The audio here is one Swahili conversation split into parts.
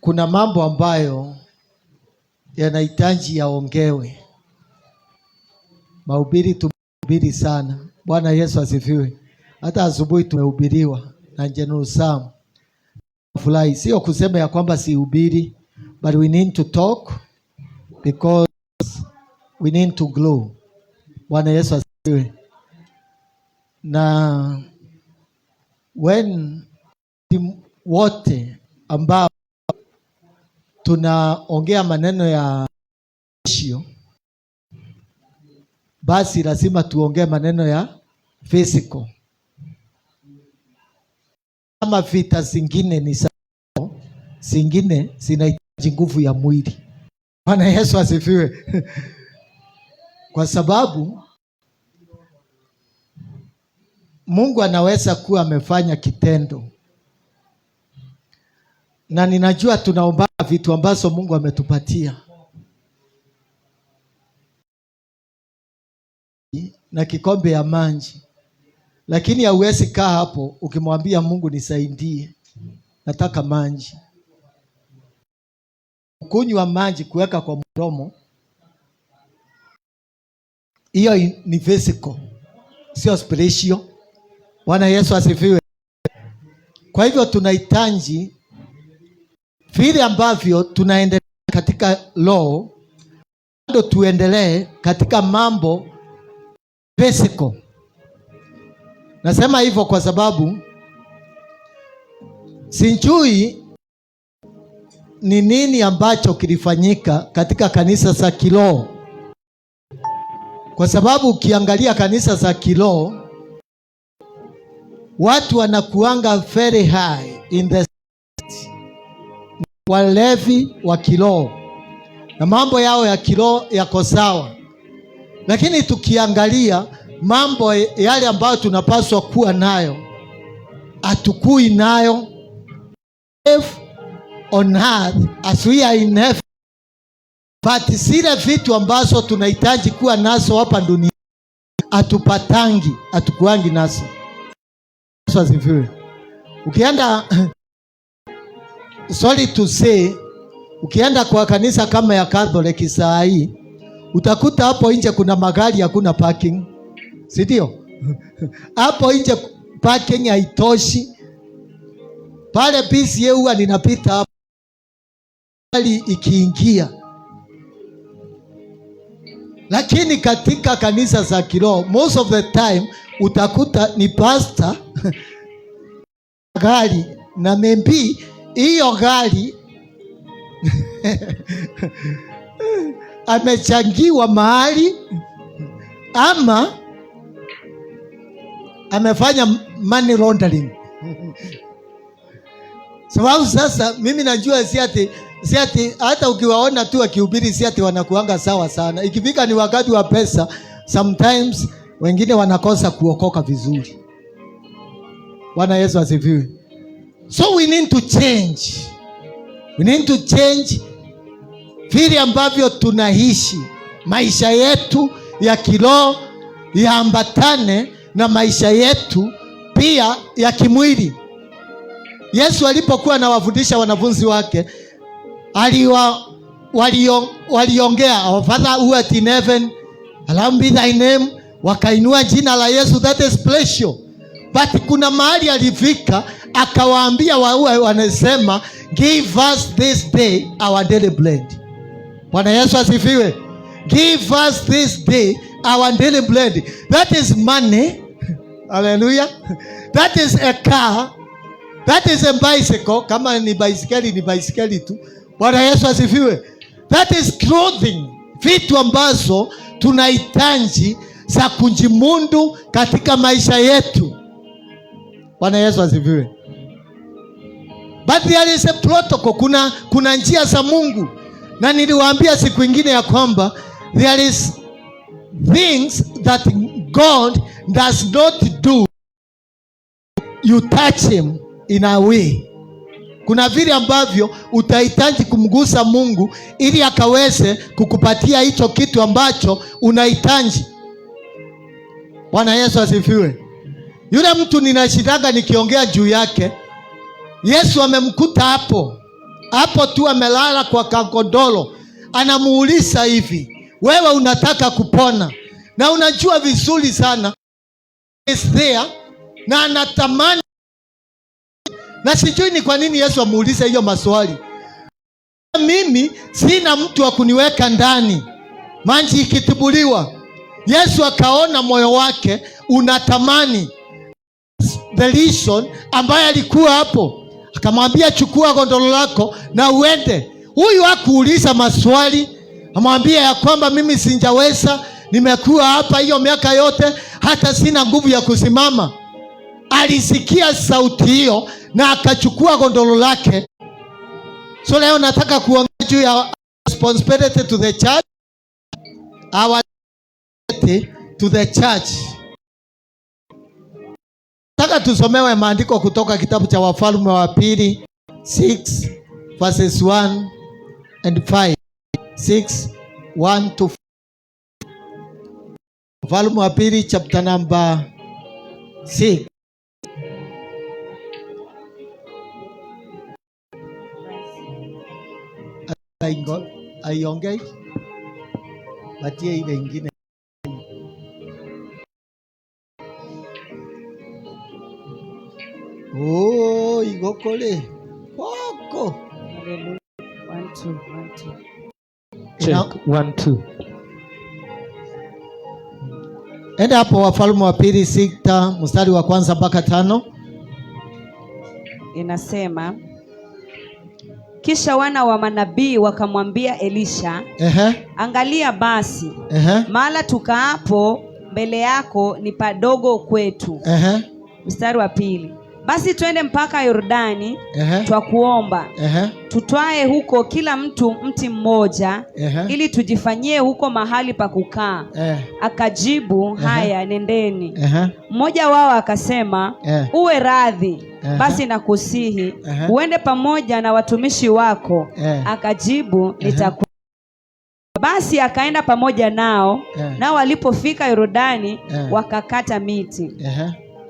kuna mambo ambayo yanahitaji yaongewe. Mahubiri tumehubiri sana. Bwana Yesu asifiwe. Hata asubuhi tumehubiriwa na General Sam. Furahi, sio kusema ya kwamba sihubiri, but we need to talk because we need to grow. Bwana Yesu asifiwe. Na when wote ambao tunaongea maneno ya ratio, basi lazima tuongee maneno ya physical. Kama vita zingine ni sawa, zingine zinahitaji nguvu ya mwili. Bwana Yesu asifiwe. Kwa sababu Mungu anaweza kuwa amefanya kitendo, na ninajua tunaomba vitu ambazo Mungu ametupatia, na kikombe ya maji, lakini hauwezi kaa hapo ukimwambia Mungu nisaidie, nataka maji. Kunywa maji kuweka kwa mdomo, hiyo ni physical, sio spiritual. Bwana Yesu asifiwe. Kwa hivyo tunahitaji vile ambavyo tunaendelea katika law, ndio tuendelee katika mambo physical. Nasema hivyo kwa sababu sijui ni nini ambacho kilifanyika katika kanisa za kiroho. Kwa sababu ukiangalia kanisa za kiroho, watu wanakuanga very high in the walevi wa kiroho, na mambo yao ya kiroho yako sawa, lakini tukiangalia mambo yale ambayo tunapaswa kuwa nayo, hatukui nayo. On earth as we are in heaven, but zile vitu ambazo tunahitaji kuwa nazo hapa duniani hatupatangi, hatukuangi nazo. Ukienda sorry to say, ukienda kwa kanisa kama ya Catholic saa hii, utakuta hapo nje kuna magari, hakuna parking, si ndio? Hapo nje parking haitoshi. Pale PCA huwa ninapita hapo, gari ikiingia. Lakini katika kanisa za kiroho, most of the time utakuta ni pastor gari, na maybe hiyo gari amechangiwa mahali ama amefanya money laundering. Sababu sasa mimi najua si ati hata ukiwaona tu akihubiri si ati wanakuanga sawa sana. Ikifika ni wakati wa pesa, sometimes wengine wanakosa kuokoka vizuri. Bwana Yesu asifiwe. So we need to change. We need to change vile ambavyo tunaishi. Maisha yetu ya kiroho yaambatane na maisha yetu pia ya kimwili. Yesu alipokuwa anawafundisha wanafunzi wake, waliongea, Our Father who art in heaven, hallowed be thy name. Wakainua jina la Yesu, that is special. But kuna mahali alifika akawaambia wanasema, give us this day our daily bread. Bwana Yesu asifiwe. Give us this day our daily bread. That is money. Hallelujah. That is a car. That is a bicycle. Kama ni baisikeli tu. Bwana Yesu asifiwe. That is clothing. Vitu ambazo tunahitaji za kujimundu katika maisha yetu. Bwana Yesu asifiwe. But there is a protocol. Kuna njia za Mungu. Na niliwaambia siku ingine ya kwamba there is things that God does not do. You touch him in a way. Kuna vile ambavyo utahitaji kumgusa Mungu ili akaweze kukupatia hicho kitu ambacho unahitaji. Bwana Yesu asifiwe. Yule mtu ninashitaka nikiongea juu yake, Yesu amemkuta hapo hapo tu amelala kwa kagodoro, anamuuliza hivi, wewe unataka kupona? Na unajua vizuri sana is there na anatamani. Na sijui ni kwa nini Yesu amuuliza hiyo maswali. Mimi sina mtu wa kuniweka ndani, maji ikitibuliwa. Yesu akaona moyo wake unatamani. The reason ambaye alikuwa hapo, akamwambia chukua gondolo lako na uende. Huyu hakuuliza maswali, amwambia ya kwamba mimi sinjaweza, nimekuwa hapa hiyo miaka yote hata sina nguvu ya kusimama. Alisikia sauti hiyo na akachukua gondolo lake. So leo nataka kuongea juu ya responsibility to the church, our to the church. Nataka tusomewe maandiko kutoka kitabu cha Wafalme wa pili 6 verses 1 and 5. 6 1 to 5. Wafalme wa pili chapter number 6. Aiongei batie ile ingine. Oh, igokole wako. Hallelujah. 1 2 Check 1 2. Enda hapo Wafalme wa pili 6 mstari wa kwanza mpaka 5. Inasema, kisha wana wa manabii wakamwambia Elisha, angalia basi, mahala tukaapo mbele yako ni padogo kwetu. Mstari wa pili, basi twende mpaka Yordani, twakuomba tutwae huko kila mtu mti mmoja, ili tujifanyie huko mahali pa kukaa. Akajibu, haya, nendeni. Mmoja wao akasema, uwe radhi, basi nakusihi uende pamoja na watumishi wako. Akajibu, nitakuwa. Basi akaenda pamoja nao, nao walipofika Yordani wakakata miti.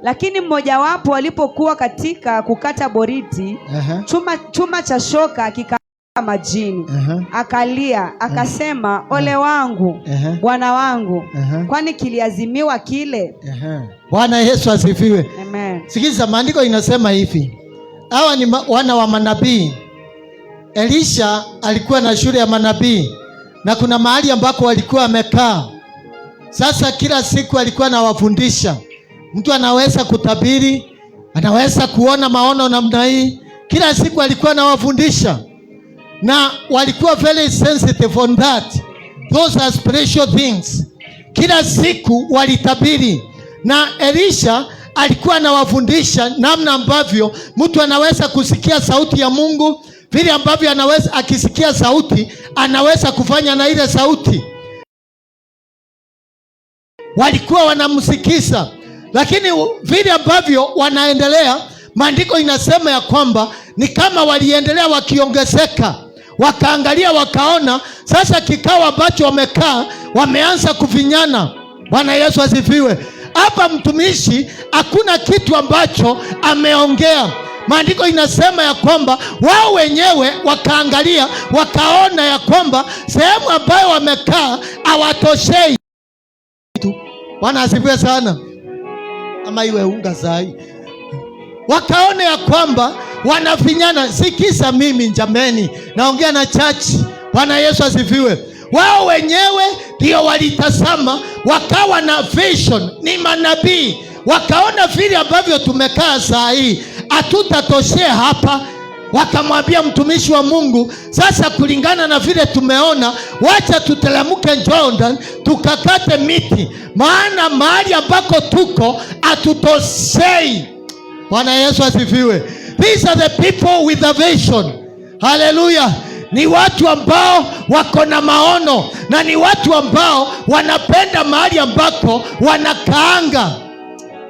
Lakini mmojawapo walipokuwa katika kukata boriti, chuma cha shoka kikaanguka majini. Akalia akasema, ole wangu, Bwana wangu, kwani kiliazimiwa kile? Bwana Yesu asifiwe. Amen. Sikiza, maandiko inasema hivi. Hawa ni wana wa manabii. Elisha alikuwa na shule ya manabii, na kuna mahali ambako walikuwa wamekaa. Sasa kila siku alikuwa anawafundisha. Mtu anaweza kutabiri, anaweza kuona maono namna hii. Kila siku alikuwa anawafundisha, na walikuwa very sensitive on that. Those are spiritual things. Kila siku walitabiri, na Elisha alikuwa anawafundisha namna ambavyo mtu anaweza kusikia sauti ya Mungu, vile ambavyo anaweza akisikia sauti anaweza kufanya na ile sauti. Walikuwa wanamsikiza, lakini vile ambavyo wanaendelea, maandiko inasema ya kwamba ni kama waliendelea wakiongezeka. Wakaangalia wakaona sasa kikao ambacho wamekaa wameanza kufinyana. Bwana Yesu asifiwe. Hapa mtumishi hakuna kitu ambacho ameongea. Maandiko inasema ya kwamba wao wenyewe wakaangalia wakaona ya kwamba sehemu ambayo wamekaa hawatoshei. Bwana asifiwe sana. Ama iwe unga zai. Wakaona ya kwamba wanafinyana. Sikiza mimi jameni, naongea na church. Bwana Yesu asifiwe. Wao wenyewe ndio walitazama, wakawa na vision, ni manabii. Wakaona vile ambavyo tumekaa saa hii hatutatoshea hapa. Wakamwambia mtumishi wa Mungu, sasa kulingana na vile tumeona, wacha tutelemuke Jordan tukakate miti, maana mahali ambako tuko hatutoshei. Bwana Yesu asifiwe. These are the people with a vision. Hallelujah. Ni watu ambao wako na maono, na ni watu ambao wanapenda mahali ambako wanakaanga.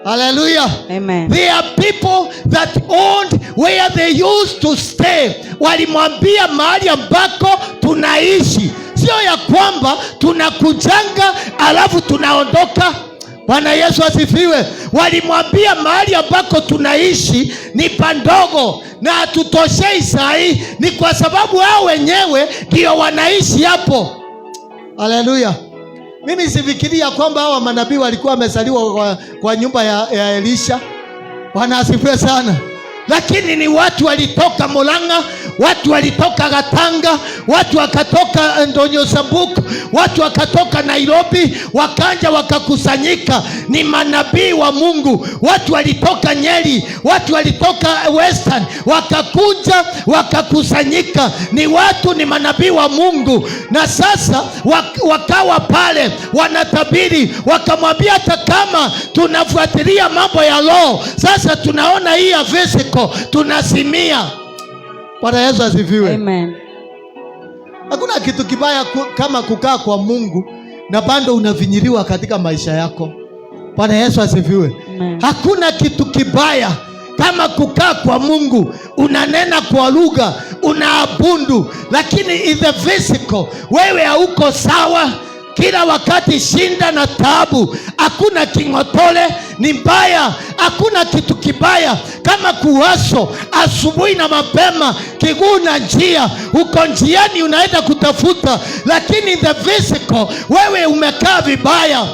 Hallelujah. Amen. They are people that owned where they used to stay. Walimwambia mahali ambako tunaishi, sio ya kwamba tunakujanga alafu tunaondoka. Bwana Yesu asifiwe. Walimwambia mahali ambako tunaishi ni pandogo, na hatutoshei sahi, ni kwa sababu hao wenyewe ndio wanaishi hapo. Haleluya. Mimi sifikiria kwamba hawa manabii walikuwa wamezaliwa kwa nyumba ya Elisha. Bwana asifiwe sana. Lakini ni watu walitoka Murang'a, watu walitoka Gatanga, watu wakatoka Ndonyo Sambuku, watu wakatoka Nairobi, wakanja wakakusanyika. Ni manabii wa Mungu. Watu walitoka Nyeri, watu walitoka Western, wakakuja wakakusanyika. Ni watu, ni manabii wa Mungu. Na sasa wakawa pale wanatabiri, wakamwambia hata kama tunafuatilia mambo ya roho, sasa tunaona hii ya physical, tunasimia. Bwana Yesu asifiwe. Amen. Hakuna kitu kibaya kama kukaa kwa Mungu na bado unavinyiliwa katika maisha yako. Bwana Yesu asifiwe. Amen. Hakuna kitu kibaya kama kukaa kwa Mungu, unanena kwa lugha, unaabudu, lakini in the physical wewe hauko sawa. Kila wakati shinda na taabu, hakuna kingotole, ni mbaya. Hakuna kitu kibaya kama kuwaso asubuhi na mapema, kiguna njia, uko njiani unaenda kutafuta, lakini the physical wewe umekaa vibaya.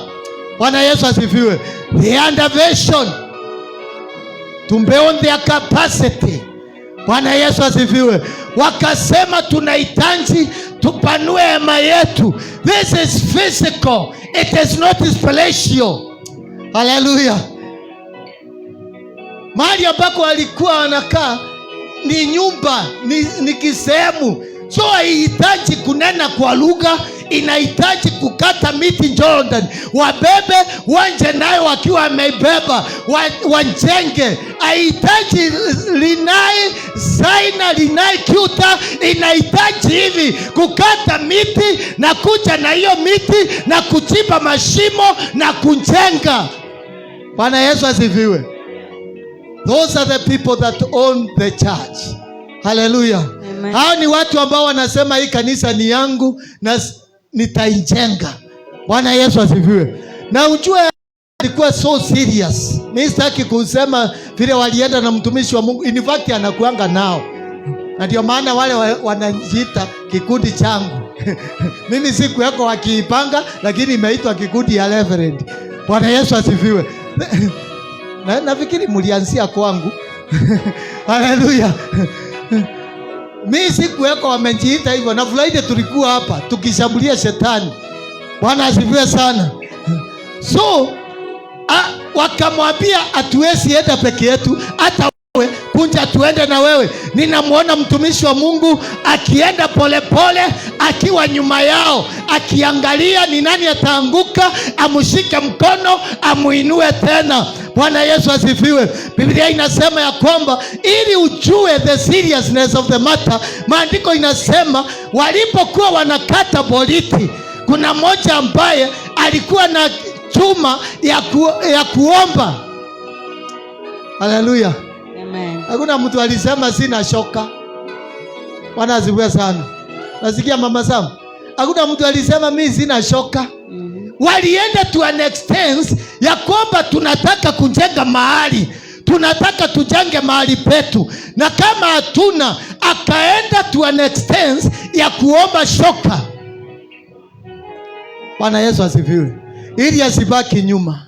Bwana Yesu asifiwe. The undervision to beyond their capacity. Bwana Yesu asifiwe. Wakasema tunahitaji tupanue hema yetu. This is physical, it is not spiritual. Hallelujah. Mahali ambako walikuwa wanakaa ni nyumba, ni kisehemu. So haihitaji kunena kwa lugha, inahitaji kukata miti Jordan, wabebe wanje nayo wakiwa wameibeba, wanjenge. Haihitaji linai zaina linai kuta, inahitaji hivi kukata miti na kuja na hiyo miti na kuchimba mashimo na kunjenga. Bwana Yesu asifiwe. Those are the people that own the church. Hallelujah. Hao ni watu ambao wanasema hii kanisa ni yangu na nitaijenga. Bwana Yesu asifiwe. Na ujue alikuwa so serious. Mimi sitaki kusema vile walienda na mtumishi wa Mungu. In fact anakuanga nao. Na ndio maana wale wanajiita kikundi changu. Mimi siku yako wakiipanga, lakini imeitwa kikundi ya Reverend. Bwana Yesu asifiwe. Nafikiri mlianzia kwangu. Haleluya. Mimi siku yako wamejiita hivyo, na Friday tulikuwa hapa tukishambulia shetani. Bwana asifiwe sana. So wakamwambia hatuwezi enda peke yetu, hata wewe kunja tuende na wewe. Ninamuona mtumishi wa Mungu akienda polepole, akiwa nyuma yao, akiangalia ni nani ataanguka, amshike mkono, amuinue tena. Bwana Yesu asifiwe. Biblia inasema ya kwamba ili ujue the seriousness of the matter, maandiko inasema walipokuwa wanakata boriti, kuna mmoja ambaye alikuwa na chuma ya kuomba. Haleluya. Amen. Hakuna mtu alisema sina shoka. Bwana asifiwe sana. Nasikia mama Sam. Hakuna mtu alisema mimi sina shoka. Walienda to an extent ya kwamba tunataka kujenga mahali, tunataka tujenge mahali petu, na kama hatuna, akaenda to an extent ya kuomba shoka. Bwana Yesu asifiwe. Ili asibaki nyuma.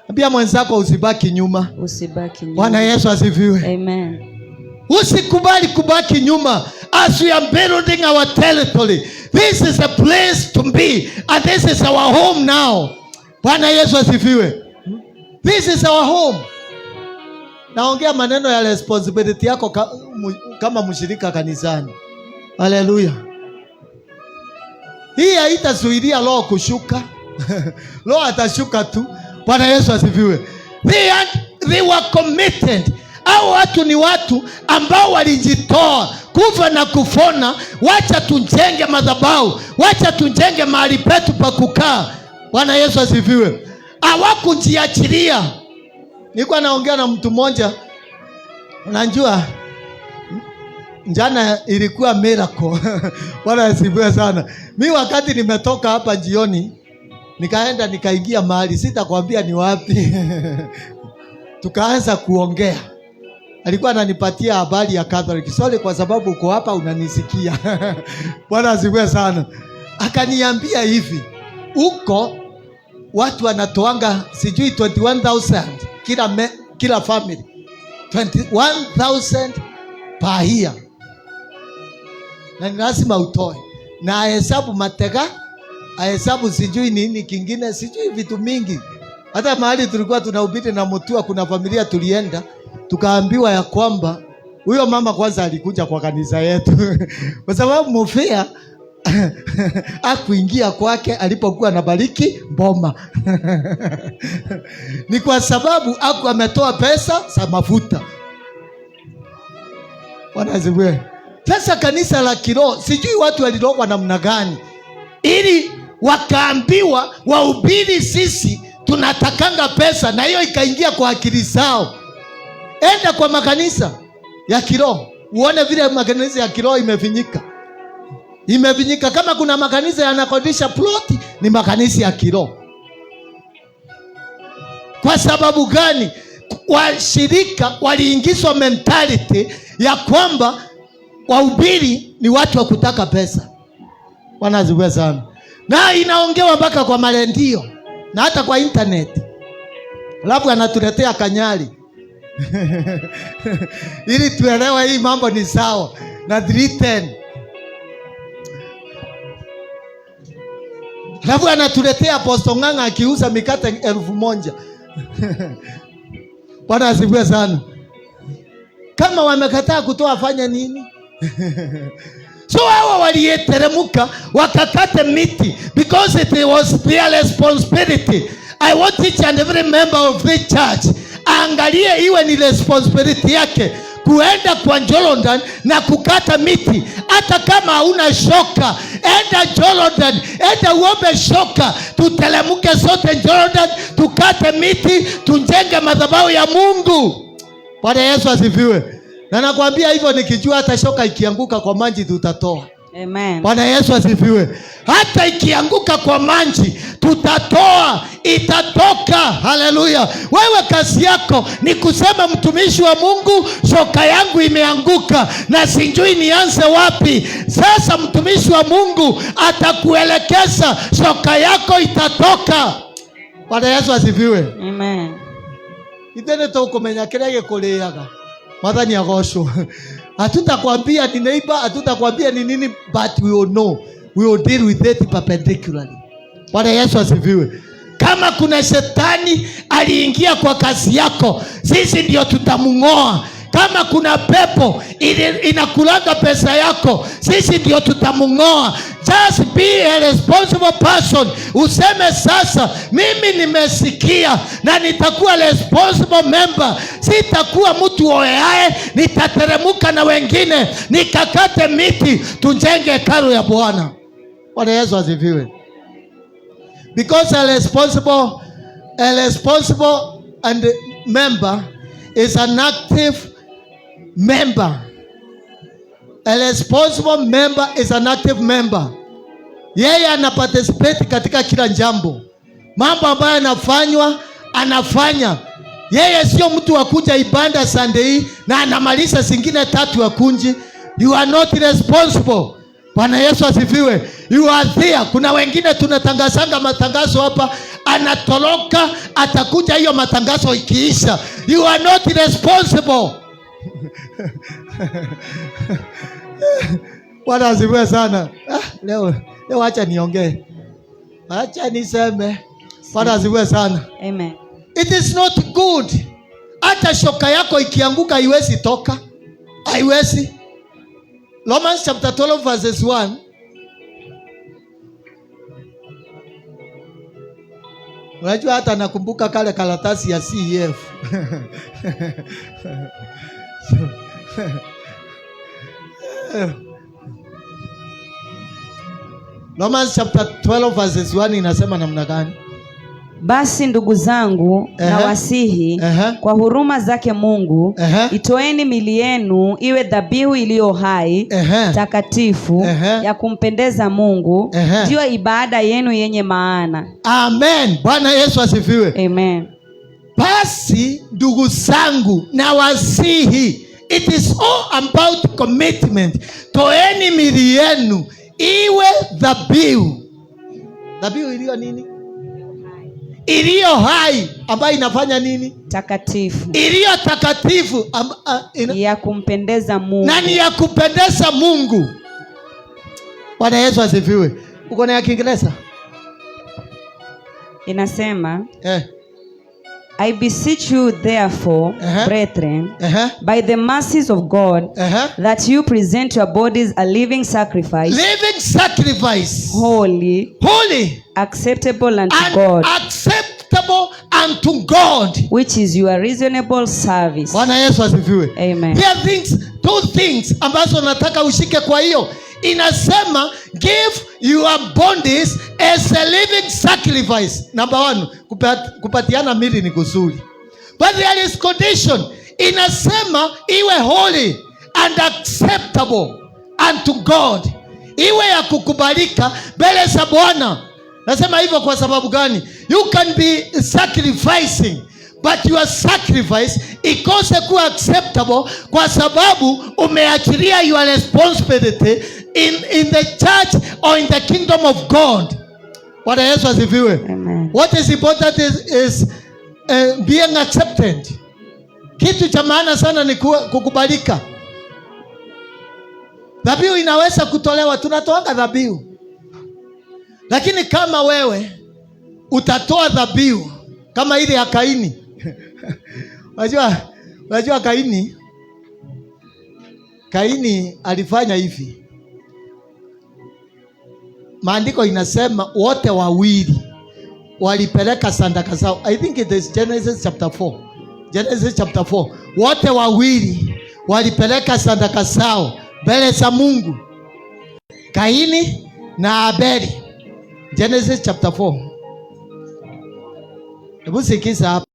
Ambia mwenzako usibaki nyuma. Usibaki nyuma. Bwana Yesu asifiwe. Amen. Usikubali kubaki nyuma. As we are building our territory, this is a place to be, and this is our home now. Bwana Yesu asifiwe. This is our home. Naongea maneno ya responsibility yako kama mshirika kanisani. Haleluya. Hii haitazuilia roho kushuka. Roho atashuka tu. Bwana Yesu asifiwe. They were committed. Hao watu ni watu ambao walijitoa kufa na kufona. Wacha tujenge madhabahu, wacha tujenge mahali petu pa kukaa. Bwana Yesu asifiwe. Hawakujiachilia. Nilikuwa naongea na mtu mmoja, unajua jana ilikuwa miracle. Bwana asifiwe sana. Mimi wakati nimetoka hapa jioni, nikaenda nikaingia mahali, sitakwambia ni wapi. Tukaanza kuongea. alikuwa ananipatia habari ya Catholic. Sorry kwa sababu uko hapa unanisikia. Bwana asifiwe sana. Akaniambia hivi, uko watu wanatoanga sijui 21,000 kila family. 21,000 per year. Na ni lazima utoe. Na ahesabu matega, ahesabu sijui nini kingine, sijui vitu mingi. Hata mahali tulikuwa tunahubiri na Mutua, kuna familia tulienda, tukaambiwa ya kwamba huyo mama kwanza alikuja kwa kanisa yetu. Kwa sababu Mufia akuingia kwake alipokuwa anabariki mboma. Ni kwa sababu ametoa pesa za mafuta. Wanaziwe. Sasa kanisa la kiroho, sijui watu walirogwa namna gani, ili wakaambiwa wahubiri sisi tunatakanga pesa, na hiyo ikaingia kwa akili zao. Enda kwa makanisa ya kiroho uone vile makanisa ya kiroho imefinyika. Kama kuna makanisa yanakodisha ploti, ni makanisa ya kiroho. Kwa sababu gani? Washirika waliingizwa mentality ya kwamba wahubiri ni watu wa kutaka pesa. Wanaziwe sana. Na inaongewa mpaka kwa marendio na hata kwa internet. Alafu anatuletea kanyari. Ili tuelewe hii mambo ni sawa. Na 310. Alafu anatuletea Apostle Ng'ang'a akiuza mikate 1,000. Bwana asifiwe sana. Kama wamekataa kutoa fanya nini? So hawa walieteremuka wakakate miti because it was their responsibility. I want each and every member of the church angalie iwe ni responsibility yake kuenda kwa Jordan na kukata miti. Hata kama hauna shoka, enda Jordan, enda uombe shoka, tutelemuke sote Jordan, tukate miti, tujenge madhabahu ya Mungu. Bwana Yesu asifiwe. Na nakwambia hivyo nikijua hata shoka ikianguka kwa maji tutatoa. Amen. Bwana Yesu asifiwe. Hata ikianguka kwa maji tutatoa, itatoka. Haleluya. Wewe kazi yako ni kusema, mtumishi wa Mungu, shoka yangu imeanguka na sijui nianze wapi. Sasa mtumishi wa Mungu atakuelekeza, shoka yako itatoka. Bwana Yesu asifiwe. Amen. Itene tukumenya kirege kuliaga. Madhani ya gosho. Hatutakwambia ni neighbor, hatutakwambia ni nini, but we will know. We will deal with it perpendicularly. Bwana Yesu asifiwe. Kama kuna shetani aliingia kwa kazi yako, sisi ndio tutamng'oa. Kama kuna pepo inakulanga pesa yako, sisi ndio tutamng'oa. Just be a responsible person. Useme sasa, mimi nimesikia na nitakuwa responsible member. Sitakuwa mtu oeae, nitateremuka na wengine, nikakate miti, tujenge hekalu ya Bwana. Bwana Yesu asifiwe. Because a responsible and member is an active member. A responsible member is an active member. Yeye anaparticipate katika kila jambo. Mambo ambayo yanafanywa, anafanya. Yeye sio mtu wa kuja ibada Sunday na anamaliza zingine 3 akunji. You are not responsible. Bwana Yesu asifiwe. You are there. Kuna wengine tunatangazanga matangazo hapa, anatoroka, atakuja hiyo matangazo ikiisha. You are not responsible. Bwana asifiwe sana. Leo acha niongee. Acha niseme. Bwana asifiwe sana. Amen. It is not good. Hata shoka yako ikianguka haiwezi toka. Haiwezi. Romans chapter 12 verses 1. Unajua hata nakumbuka kale karatasi ya CEF. Romans chapter 12 verses 1 inasema namna gani? Basi ndugu zangu, nawasihi kwa huruma zake Mungu, itoeni miili yenu iwe dhabihu iliyo hai, takatifu, ya kumpendeza Mungu, ndiyo ibada yenu yenye maana. Amen. Bwana Yesu asifiwe. Amen. Basi ndugu zangu na wasihi, it is all about commitment. Toeni miili yenu iwe dhabihu. Dhabihu iliyo nini? Iliyo hai, ambayo inafanya nini? Takatifu. Iliyo takatifu ya kumpendeza Mungu. Na ni ya kupendeza Mungu. Bwana Yesu asifiwe. Uko na ya Kiingereza? Inasema I beseech you therefore, brethren, by the mercies of God, that you present your bodies a living sacrifice, holy, acceptable unto God, which is your reasonable service. Bwana Yesu asifiwe. Amen. There are two things ambazo nataka ushike. Kwa hiyo inasema give your bodies as a living sacrifice. Number 1, kupatiana mili ni kuzuri, but there is condition. Inasema iwe holy and acceptable unto God, iwe ya kukubalika mbele za Bwana. Nasema hivyo kwa sababu gani? You can be sacrificing, but your sacrifice ikose kuwa acceptable kwa sababu umeachilia your responsibility in the church or in the kingdom of God. Bwana Yesu asifiwe. Amen. What is important is being accepted. Kitu cha maana sana ni kukubalika. Dhabihu inaweza kutolewa, tunatoanga dhabihu. Lakini kama wewe utatoa dhabihu kama ile ya Kaini. Unajua Kaini alifanya hivi. Maandiko inasema wote wawili walipeleka sadaka zao. I think it is Genesis chapter 4. Genesis chapter 4. Wote wawili walipeleka sadaka zao mbele za Mungu. Kaini na Abeli. Genesis chapter 4. Hebu sikiza hapa.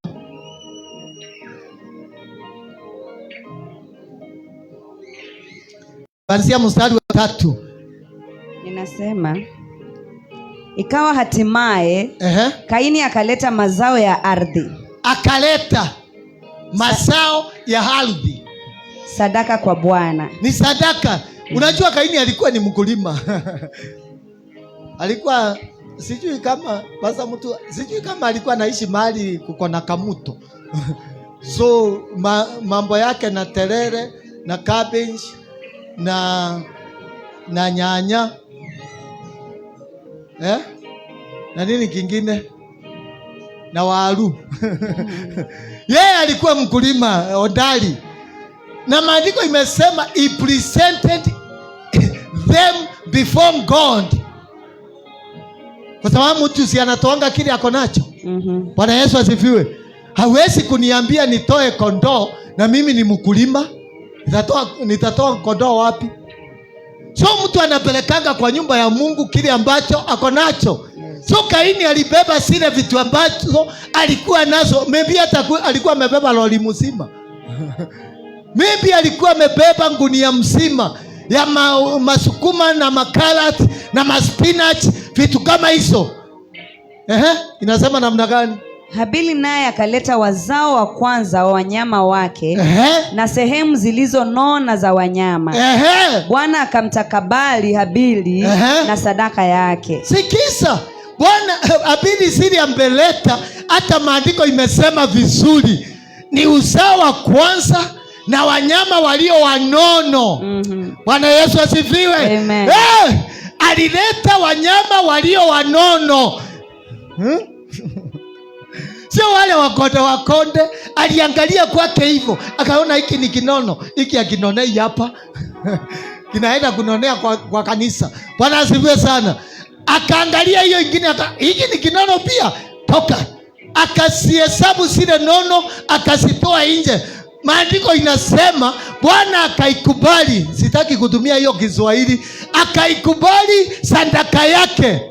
Kuanzia mstari wa 3. Inasema ikawa hatimaye Kaini akaleta mazao ya ardhi. Akaleta mazao ya ardhi. Sadaka kwa Bwana. Ni sadaka. Unajua Kaini alikuwa ni mkulima. Alikuwa sijui kama alikuwa anaishi mahali kuko na kamuto. So mambo yake na terere na cabbage na nyanya na nini kingine na waru. Yeye alikuwa mkulima hodari, na maandiko imesema he presented them before God, kwa sababu mtu si anatoanga kile ako nacho. Bwana Yesu asifiwe. Hawezi kuniambia nitoe kondoo na mimi ni mkulima. Nitatoa kondoo wapi? So mtu anapelekanga kwa nyumba ya Mungu kile ambacho ako nacho. So Kaini alibeba zile vitu ambazo alikuwa nazo. Maybe hata alikuwa amebeba lori mzima. Maybe alikuwa amebeba ngunia mzima ya masukuma na makarati na maspinach, vitu kama hizo. Inasema namna gani? Habili naye akaleta wazao wa kwanza wa wanyama wake na sehemu zilizonona za wanyama. Bwana akamtakabali Habili na sadaka yake. Sikiza, Bwana Habili zile ambeleta, hata maandiko imesema vizuri, ni uzao wa kwanza na wanyama walio wanono. Bwana Yesu asifiwe. Amen. Alileta wanyama walio wanono. Sio wale wakonde. Aliangalia kwake hivyo, akaona hiki ni kinono, hiki akinonei hapa kinaenda kunonea kwa kanisa. Bwana asifiwe sana. Akaangalia hiyo ingine, hiki ni kinono pia, toka. Akasihesabu zile nono, akazitoa nje. Maandiko inasema Bwana akaikubali. Sitaki kutumia hiyo Kiswahili. Akaikubali sadaka yake.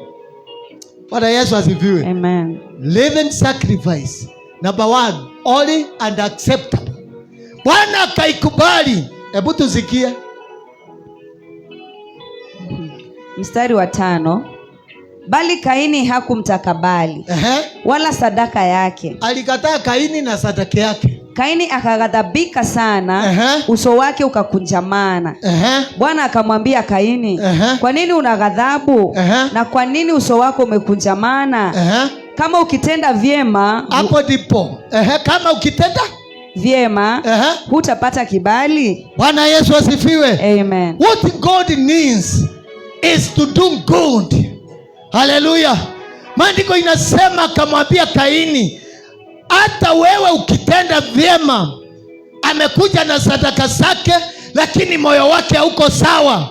Bwana Yesu asifiwe. Amen. Living sacrifice. Number 1, holy and acceptable. Bwana akaikubali. Hebu tusikie mstari wa 5. Bali Kaini hakumtakabali wala sadaka yake. Alikataa Kaini na sadaka yake. Kaini akaghadhabika sana, uso wake ukakunjamana. Bwana akamwambia Kaini, kwa nini una ghadhabu? Na kwa nini uso wako umekunjamana? Kama ukitenda vyema, hapo ndipo kama ukitenda vyema, hutapata kibali. Bwana Yesu asifiwe. Amen. What God needs is to do good. Hallelujah. Maandiko inasema akamwambia Kaini, hata wewe ukitenda vyema. Amekuja na sadaka zake, lakini moyo wake hauko sawa.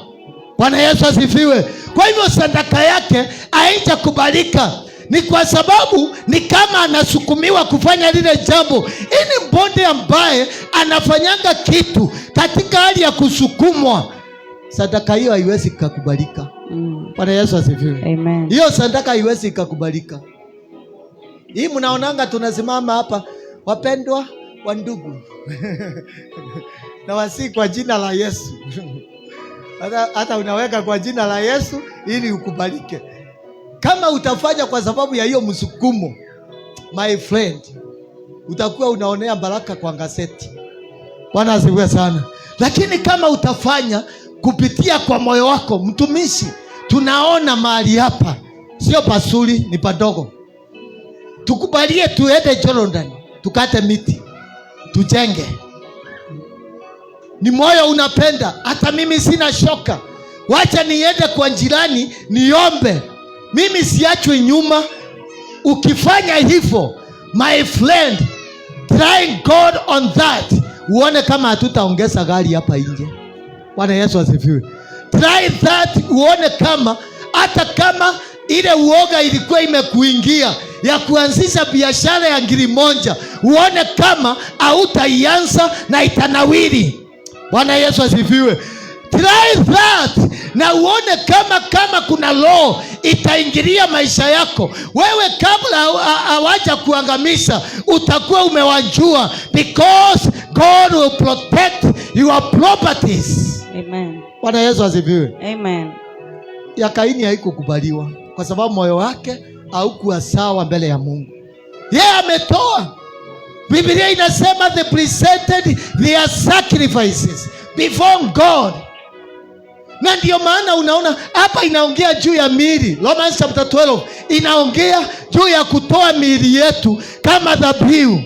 Bwana Yesu asifiwe. Kwa hivyo sadaka yake haijakubalika. Ni kwa sababu ni kama anasukumiwa kufanya lile jambo. Ini mbonde ambaye anafanyanga kitu katika hali ya kusukumwa, sadaka hiyo haiwezi kukubalika. Bwana Yesu asifiwe. Amen. Hiyo sadaka haiwezi kukubalika. Hii mnaonanga tunasimama hapa, wapendwa wa ndugu na wasi kwa jina la Yesu. Hata unaweka kwa jina la Yesu ili ukubalike. Kama utafanya kwa sababu ya hiyo msukumo, my friend, utakuwa unaonea baraka kwa gazeti. Bwana asifiwe sana. Lakini kama utafanya kupitia kwa moyo wako, mtumishi, tunaona mahali hapa sio pasuri, ni padogo. Tukubalie tuende Jordan, tukate miti, tujenge. Ni moyo unapenda. Hata mimi sina shoka. Wacha niende kwa jirani niombe. Mimi siachwe nyuma. Ukifanya hivyo, my friend, try God on that. Uone kama hatutaongeza gari hapa nje. Bwana Yesu asifiwe. Try that, uone kama hata kama ile uoga ilikuwa imekuingia ya kuanzisha biashara ya ngiri moja, uone kama hautaianza na itanawiri. Bwana Yesu asifiwe. Try that na uone kama kuna law itaingilia maisha yako. Wewe kabla hawaja kuangamisha, utakuwa umewajua, because God will protect your properties. Amen. Bwana Yesu asifiwe. Amen. Ya Kaini haikukubaliwa kwa sababu moyo wake haukuwa sawa mbele ya Mungu. Yeye ametoa. Biblia inasema they presented their sacrifices before God. Na ndio maana unaona hapa inaongea juu ya miili. Romans chapter 12 inaongea juu ya kutoa miili yetu kama dhabihu.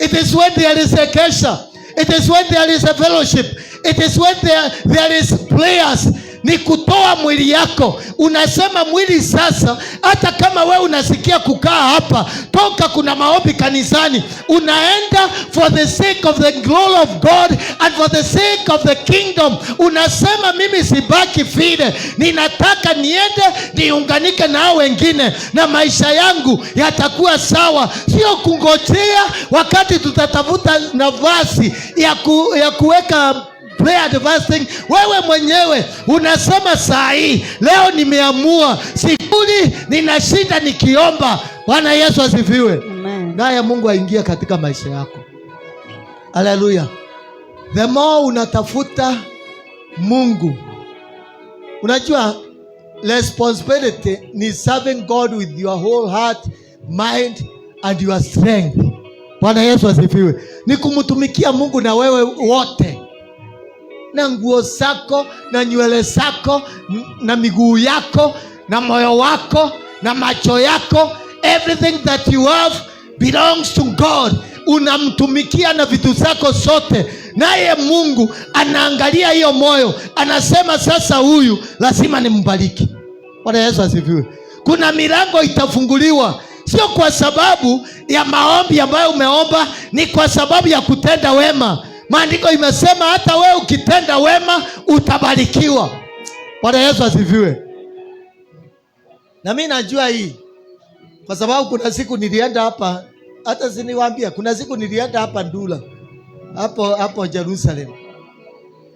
It is when there is a kesha. It is when there is a fellowship. It is when there is prayers. Ni kutoa mwili yako. Unasema mwili sasa, hata kama wewe unasikia kukaa hapa, toka kuna maombi kanisani, unaenda for the sake of the glory of God and for the sake of the kingdom. Unasema mimi sibaki vile, ninataka niende niunganike na wengine na maisha yangu yatakuwa sawa. Sio kungojea wakati tutatafuta nafasi ya kuweka prayer advancing. Wewe mwenyewe unasema saa hii, leo nimeamua, sikuli ninashinda nikiomba. Bwana Yesu asifiwe. Amen. Naye Mungu aingie katika maisha yako. Hallelujah. The more unatafuta Mungu, unajua responsibility ni serving God with your whole heart, mind and your strength. Bwana Yesu asifiwe. Ni kumtumikia Mungu na wewe wote, na nguo zako na nywele zako na miguu yako na moyo wako na macho yako. Everything that you have belongs to God. Unamtumikia na vitu zako zote, naye Mungu anaangalia hiyo moyo, anasema sasa huyu lazima nimbariki. Bwana Yesu asifiwe. Kuna milango itafunguliwa, sio kwa sababu ya maombi ambayo umeomba, ni kwa sababu ya kutenda wema. Maandiko imesema hata wewe ukitenda wema utabarikiwa. Bwana Yesu asifiwe. Na mimi najua hii kwa sababu kuna siku nilienda hapa, hata siniwaambia, kuna siku nilienda hapa Ndula, hapo Jerusalem.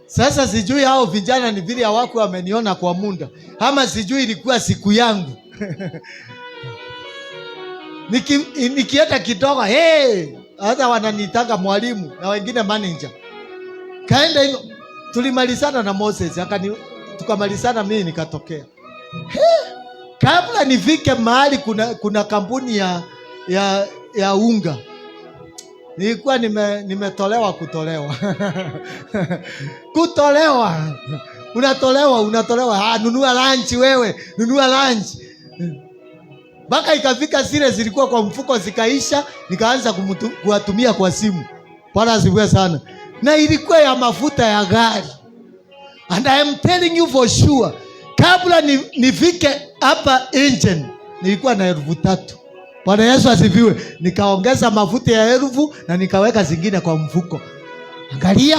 Sasa sijui hao vijana ni vile hawako wameniona kwa muda, ama sijui ilikuwa siku yangu nikienda kidogo, hata wananitanga mwalimu na wengine manager. Kaenda hiyo, tulimalizana na Moses, tukamalizana, mimi nikatokea. kabla nifike mahali kuna kampuni ya unga, nilikuwa nimetolewa kutolewa unatolewa, nunua lunch wewe, nunua lunch. Mpaka ikafika zile zilikuwa kwa mfuko zikaisha, nikaanza kuwatumia kwa simu. Bwana asifiwe sana. Na ilikuwa ya mafuta ya gari. And I am telling you for sure, kabla nifike hapa engine nilikuwa na 3,000. Bwana Yesu asifiwe. Nikaongeza mafuta ya 1,000 na nikaweka zingine kwa mfuko. Angalia.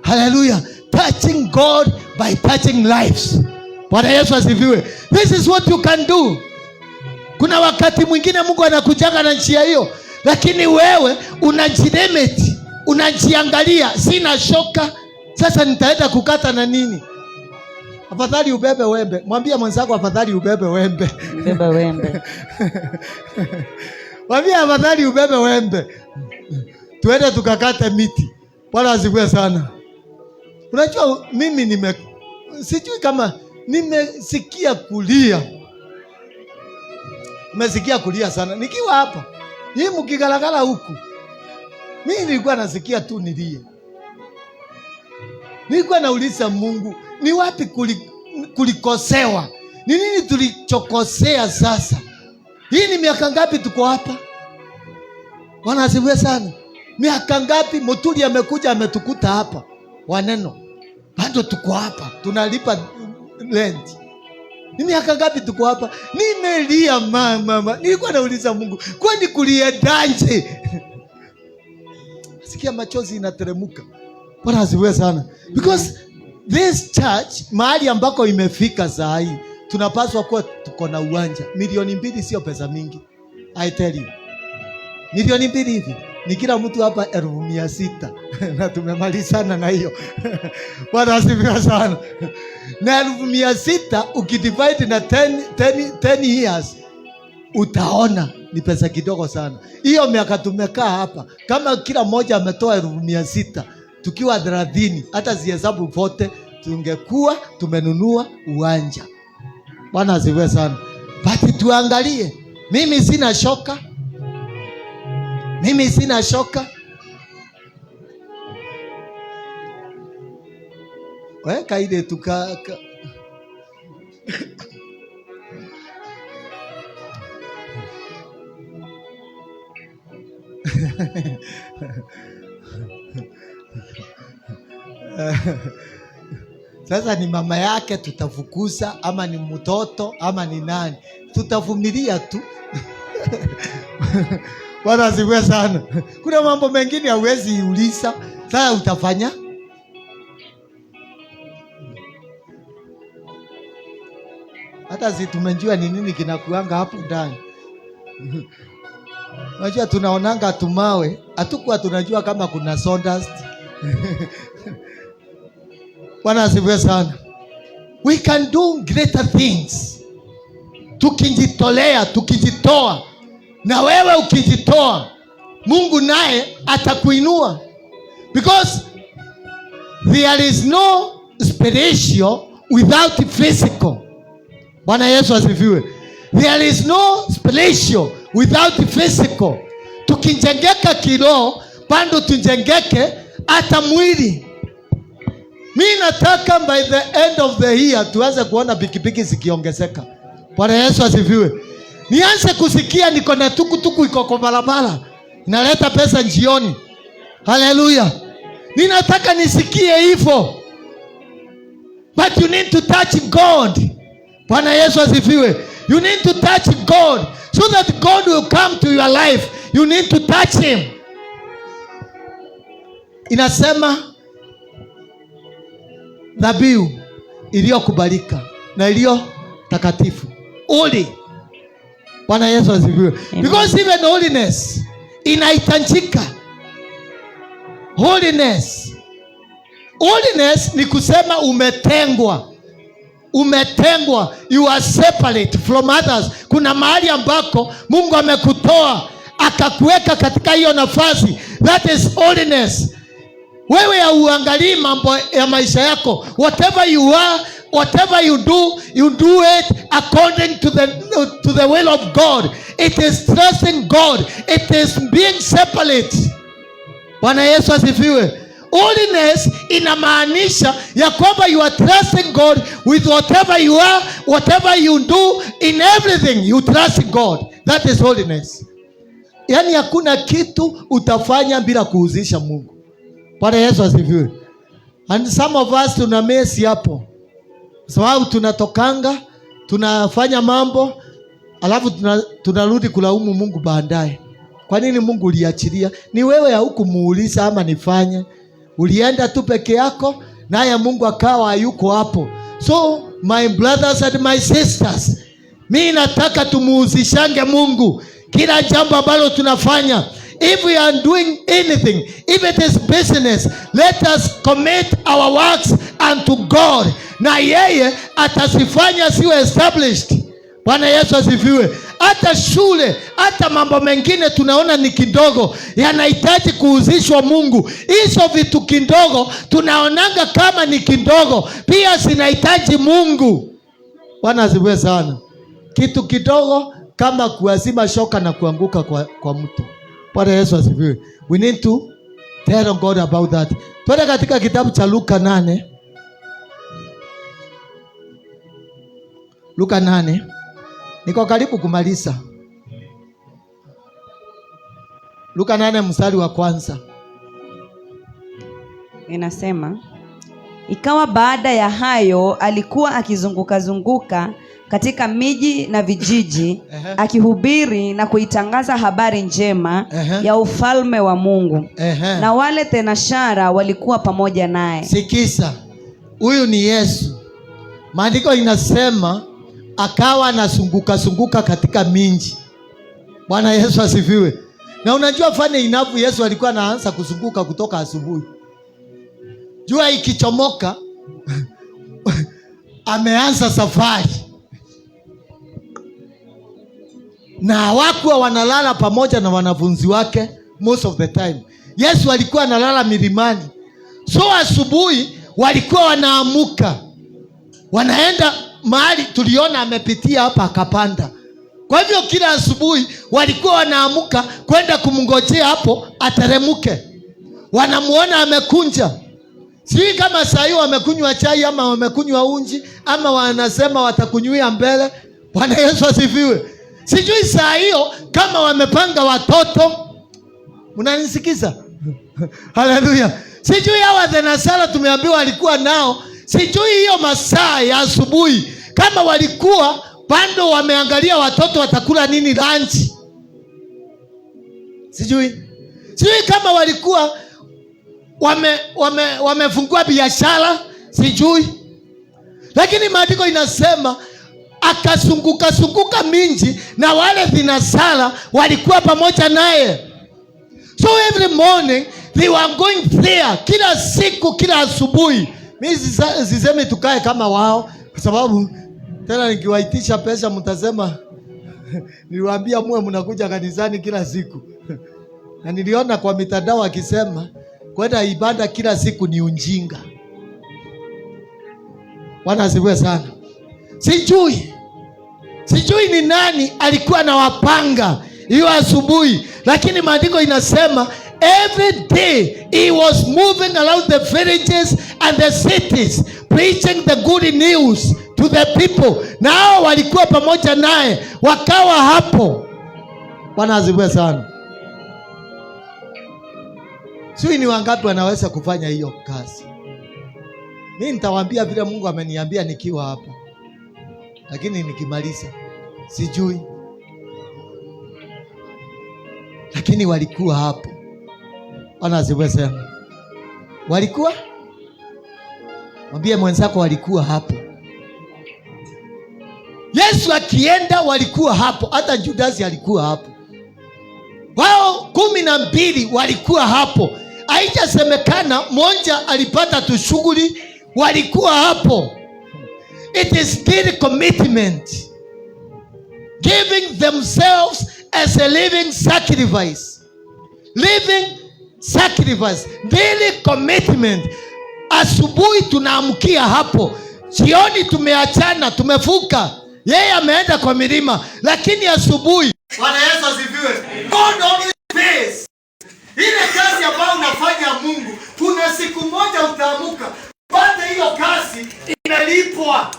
Hallelujah. Touching God by touching lives. Bwana Yesu asifiwe. This is what you can do. Kuna wakati mwingine Mungu anakujaga na njia hiyo, lakini wewe unajilimit, unajiangalia, sina shoka, sasa nitaenda kukata na nini? Afadhali ubebe wembe. Mwambie mwenzako afadhali ubebe wembe. Ubebe wembe. Mwambie afadhali ubebe wembe. Tuende tukakate miti. Bwana asifiwe sana. Unajua mimi sijui kama nimesikia kulia. Nimesikia kulia sana. Nikiwa hapa, hii mkigalagala huku, mimi nilikuwa nasikia tu nilie. Nilikuwa nauliza Mungu, ni wapi kulikosewa? Ni nini tulichokosea sasa? Hii ni miaka ngapi tuko hapa? Bwana asifiwe sana. Miaka ngapi Mutuli amekuja ametukuta hapa? Waneno. Bado tuko hapa, tunalipa rent. Ni miaka ngapi tuko hapa? Nimelia mama. Nilikuwa nauliza Mungu, kwani kuliendaje? Sikia machozi inateremuka. Bwana asifiwe sana. Because this church, mahali ambako imefika saa hii, tunapaswa kuwa tuko na uwanja. 2,000,000 sio pesa mingi. I tell you. 2,000,000 hivi. Ni kila mtu hapa 600,000 na tumemalizana na hiyo. Bwana asifiwe sana. Na 600,000 ukidivide na 10 years utaona ni pesa kidogo sana. Hiyo miaka tumekaa hapa, kama kila mmoja ametoa 600,000, tukiwa 30, hata zihesabu vote, tungekuwa tumenunua uwanja. Bwana asifiwe sana. Basi tuangalie, mimi sina shoka. Weka ile tukaka. Sasa ni mama yake tutafukuza, ama ni mtoto, ama ni nani? Tutavumilia tu. Bwana asifiwe sana. Kuna mambo mengine hauwezi uliza. Sasa utafanya? Hata si tumejua ni nini kinakuanga hapo ndani. Unajua tunaonanga tumawe, hatukuwa tunajua kama kuna sawdust. Bwana asifiwe sana. We can do greater things. Tukijitoa. Na wewe ukijitoa, Mungu naye atakuinua. Because there is no spiritual without physical. Bwana Yesu asifiwe. There is no spiritual without physical. Tukijengeka kiroho, bado tujengeke hata mwili. Mimi nataka by the end of the year tuanze kuona pikipiki zikiongezeka. Bwana Yesu asifiwe. Nianze kusikia niko na tukutuku iko kwa barabara, inaleta pesa njioni. Hallelujah. Ninataka nisikie hivyo. But you need to touch God. Bwana Yesu asifiwe. You need to touch God so that God will come to your life. You need to touch him. Inasema dhabihu iliyokubalika na iliyo takatifu. Holy. Bwana Yesu asifiwe. Because even holiness inahitajika. Holiness ni kusema umetengwa. You are separate from others. Kuna mahali ambako Mungu amekutoa akakuweka katika hiyo nafasi. That is holiness. Wewe hauangalii mambo ya maisha yako. Whatever you are, whatever you do it according to the will of God. It is trusting God. It is being separate. Bwana Yesu asifiwe. Holiness inamaanisha ya kwamba you are trusting God with whatever you are, whatever you do, in everything you trust God. That is holiness. Yaani hakuna kitu utafanya bila kuhusisha Mungu. Bwana Yesu asifiwe. And some of us tuna mesi hapo. Sababu tunatokanga, tunafanya mambo, alafu tunarudi kulaumu Mungu baadaye. Kwa nini Mungu uliachilia? Ni wewe haukumuuliza ama nifanye. Ulienda tu peke yako, naye Mungu akawa hayuko hapo. So my brothers and my sisters, mimi nataka tumuhusishange Mungu kila jambo ambalo tunafanya. If we are doing anything, if it is business, let us commit our works unto God, na yeye atasifanya siwe established. Bwana Yesu asifiwe. Hata shule, hata mambo mengine tunaona ni kidogo, yanahitaji kuhusishwa Mungu. Hizo vitu kidogo tunaonanga kama ni kidogo, pia zinahitaji Mungu. Bwana asifiwe sana. Kitu kidogo kama kuazima shoka na kuanguka kwa mto. Bwana Yesu asifiwe. We need to tell God about that. Twende katika kitabu cha Luka 8. Luka 8. Niko karibu kumaliza. Luka 8 mstari wa kwanza. Inasema, ikawa baada ya hayo alikuwa akizunguka katika miji na vijiji akihubiri na kuitangaza habari njema ya ufalme wa Mungu. Na wale tenashara walikuwa pamoja naye. Sikiza. Huyu ni Yesu. Maandiko inasema akawa anazunguka katika miji. Bwana Yesu asifiwe. Na unajua funny enough, Yesu alikuwa anaanza kuzunguka kutoka asubuhi. Jua ikichomoka ameanza safari. Na hawakuwa wanalala pamoja na wanafunzi wake most of the time. Yesu alikuwa analala milimani. So asubuhi walikuwa wanaamuka, wanaenda mahali tuliona amepitia hapa akapanda. Kwa hivyo kila asubuhi walikuwa wanaamuka kwenda kumngojea hapo ateremuke. Wanamuona amekunja. Sijui kama saa hiyo wamekunywa chai ama wamekunywa unji ama wanasema watakunywa mbele. Bwana Yesu asifiwe. Sijui saa hiyo kama wamepanga watoto. Mnanisikiza? Haleluya. Sijui hawa thenashara tumeambiwa walikuwa nao. Sijui hiyo masaa ya asubuhi kama walikuwa bado wameangalia watoto watakula nini lunch. Sijui kama walikuwa wamefungua biashara. Sijui. Lakini maandiko inasema akazunguka minji na wale thenashara walikuwa pamoja naye. So every morning they were going there. Kila siku, kila asubuhi. Mimi sisemi tukae kama wao, kwa sababu tena nikiwaitisha pesa mtasema niliwaambia muwe mnakuja kanisani kila siku. Na niliona kwa mitandao akisema kwenda ibada kila siku ni ujinga. Bwana asifiwe sana. Sijui ni nani alikuwa na wapanga hiyo asubuhi, lakini maandiko inasema every day he was moving around the villages and the cities preaching the good news to the people. Na hao walikuwa pamoja naye, wakawa hapo. Bwana asifiwe sana. Sijui ni wangapi wanaweza kufanya hiyo kazi. Mimi nitawaambia vile Mungu ameniambia nikiwa hapa. Lakini nikimaliza sijui. Lakini walikuwa hapo. Bwana asifiwe sana. Walikuwa? Mwambie mwenzako walikuwa hapo. Yesu akienda walikuwa hapo. Hata Judasi alikuwa hapo. Wao 12 walikuwa hapo. Haijasemekana mmoja alipata tu shughuli. Walikuwa hapo. It is still commitment. Giving themselves as a living sacrifice. Living sacrifice. Daily commitment. Asubuhi tunaamkia hapo. Jioni tumeachana, tumefuka. Yeye ameenda kwa milima, lakini asubuhi. Bwana Yesu asifiwe. God only pays. Ile kazi ambayo unafanya Mungu, kuna siku moja utaamuka, baada hiyo kazi inalipwa.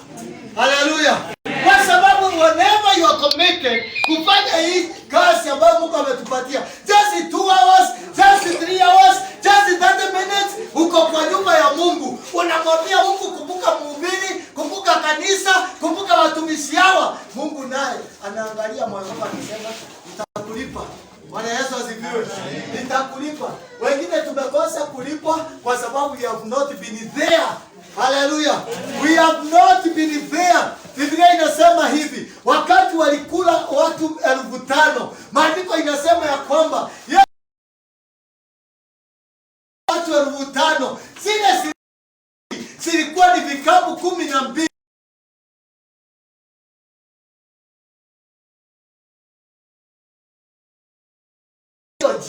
Haleluya. Kwa sababu whenever you are committed kufanya hii kazi ambayo Mungu ametupatia, just 2 hours, just 3 hours, just 30 minutes, uko kwa nyumba ya Mungu, unamwambia Mungu, kumbuka mhubiri, kumbuka kanisa, kumbuka watumishi hawa. Mungu naye anaangalia moyo wako, anasema nitakulipa. Bwana Yesu asifiwe. Nitakulipa. Wengine tumekosa kulipwa kwa sababu we have not been there. Hallelujah. We have not been there. Biblia inasema hivi, wakati walikula watu 5,000, maandiko inasema ya kwamba watu 5,000 zile zilikuwa ni vikapu 12.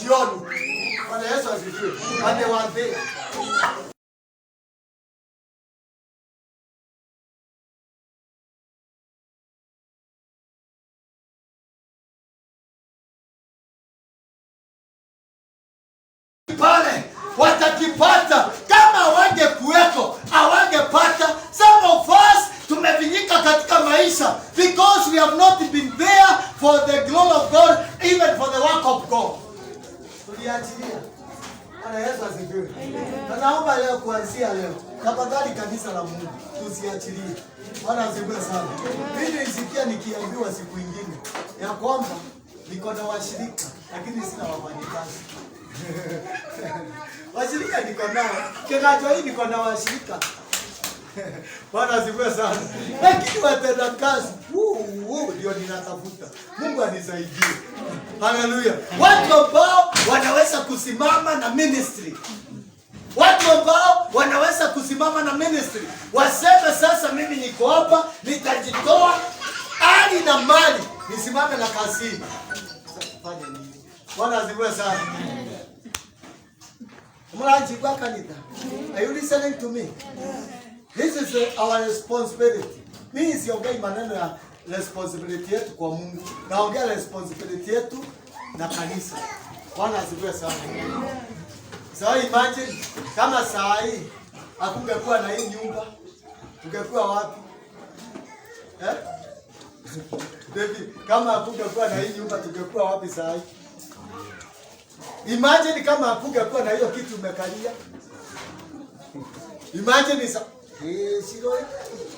Jioni. Bwana Yesu asifiwe. Wale wazee. Pale watakipata, kama wangekuweko hawangepata. Some of us tumevinyika katika maisha because we have not been there for the glory of God, even for the work of God. Tuliachilia. Bwana Yesu asifiwe. Na naomba leo, kuanzia leo, tafadhali kanisa la Mungu, tusiachilie. Bwana asifiwe sana. Mimi nisikia nikiambiwa siku nyingine ya kwamba niko na washirika lakini sina wafanyikazi. Washirika niko nao. Kinacho hii niko na washirika. Bwana asifiwe sana. Lakini watenda kazi, ndio ninatafuta. Mungu anisaidie. Haleluya. Watu ambao wanaweza kusimama na ministry. Watu ambao wanaweza kusimama na ministry. Waseme sasa mimi niko hapa, nitajitoa hali na mali, nisimame na kazi. Fanya nini? Bwana asifiwe sana. Are you listening to me? This is our responsibility. Mimi siongei maneno ya responsibility yetu kwa Mungu. Naongea responsibility yetu na kanisa. Bwana asifiwe sana. So imagine kama saa hii hakungekuwa na hii nyumba, tungekuwa wapi? David, kama hakungekuwa na hii nyumba tungekuwa wapi saa hii? Imagine kama hakungekuwa na hiyo kitu umekalia.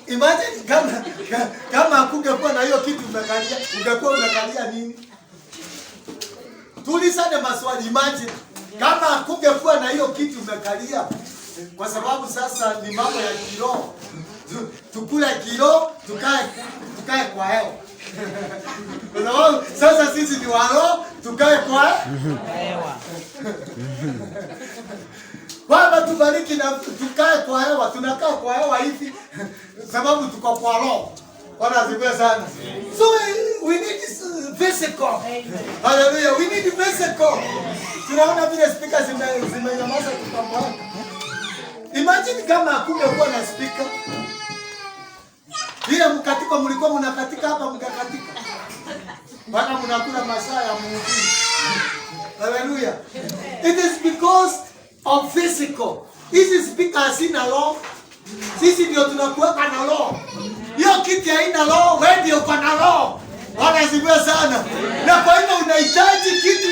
Imagine kama hakungekuwa na hiyo kitu umekalia, ungekuwa unakalia nini? Tulisane maswali. Imagine kama hakungekuwa na hiyo kitu umekalia, kwa sababu sasa ni mambo ya kiroho. Tukule kiroho, tukae kwa hewa. Kwa sababu sasa sisi ni waro, tukae kwa hewa. Baba tubariki na tukae kwa hewa. Tunakaa kwa hewa hivi sababu tuko kwa roho. Bwana asifiwe sana. So we need physical. Hallelujah. We need physical. Tunaona vile speaker zimenyamaza tutambaka. Imagine kama hakungekuwa na speaker. Ile mkatiko mlikuwa mnakatika hapa mkakatika. Bana mnakula masaa ya mhubiri. Hallelujah. It is because of physical. Hizi speaker hazina roho. Sisi ndio tunakuweka na roho. Hiyo kiti haina roho, wewe ndio uko na roho. Bwana asifiwe sana. Na kwa hivyo unahitaji kitu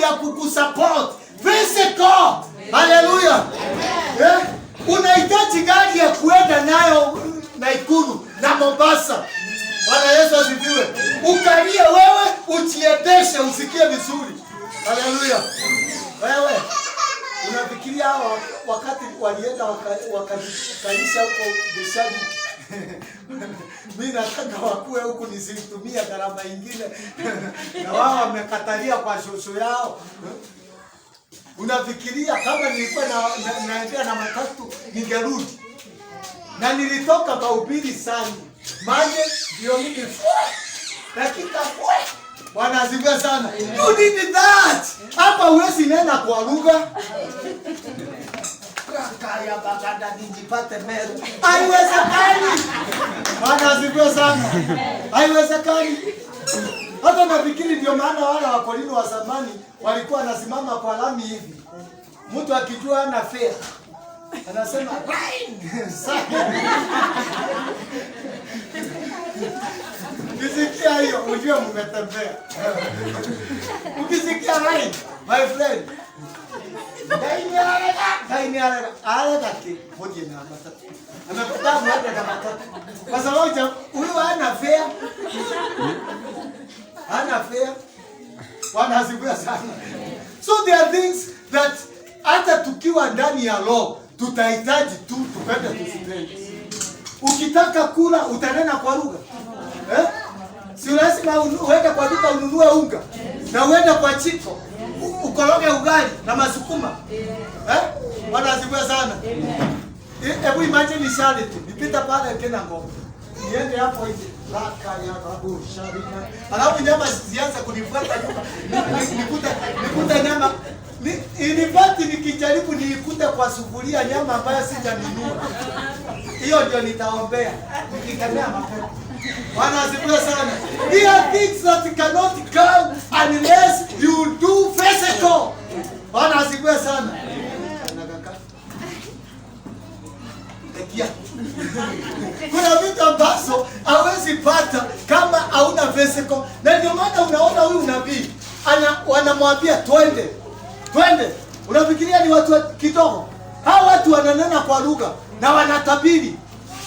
ya kukusupport. Physical. Hallelujah. Unahitaji gari ya kuenda nayo Nakuru na Mombasa. Bwana Yesu asifiwe. Ukalie wewe, ujiendeshe, usikie vizuri. Hallelujah. Wewe unafikiria hao wakati walienda wakalisha huko Geshani. Mimi nataka wakue huku nisitumia gharama nyingine. Na wao wamekatalia kwa shosho yao. Unafikiria kama nilikuwa naendea na matatu ningerudi. Na nilitoka mahubiri sana. Maje ndio mimi dakika kwa. Bwana asifiwe sana. You did that. Hapa huwezi nena kwa lugha. Kaya bagada nijipate Meru. Haiwezekani. Bwana asifiwe sana. Haiwezekani. Hata nafikiri ndio maana wale Wakorintho wa zamani walikuwa wanasimama kwa lami hivi. Mtu akijua ana fare anasema rain. Ukisikia hiyo ujue mmetembea. Ukisikia rain, my friend. Kwa sababu huyu hana fare. Hana fare. Bwana asifiwe sana. So there are things that hata tukiwa ndani ya law tutahitaji tu tupende tusipende. Ukitaka kula utanena kwa lugha. Si lazima uende kwa duka ununue unga na uende kwa chiko ukoroge ugali na masukuma. Bwana asifiwe sana. Hebu imagine Charity. Nipita pale Kena Ngoma. Niende hapo hivi. Raka ya babu Sharina. Alafu nyama zianza kunifuata nyuma. Nikuta nyama. Inipati nikijaribu niikute kwa sufuria nyama ambayo sijanunua. Hiyo ndio nitaombea. Nikikemea mapepo. Bwana asifiwe sana. There are things that cannot come unless you do physical. Bwana asifiwe sana. Kuna vitu ambazo hawezi pata kama hauna physical. Na ndio maana unaona huyu nabii wanamwambia twende. Twende. Unafikiria ni watu kidogo? Hao watu wananena kwa lugha na wanatabiri.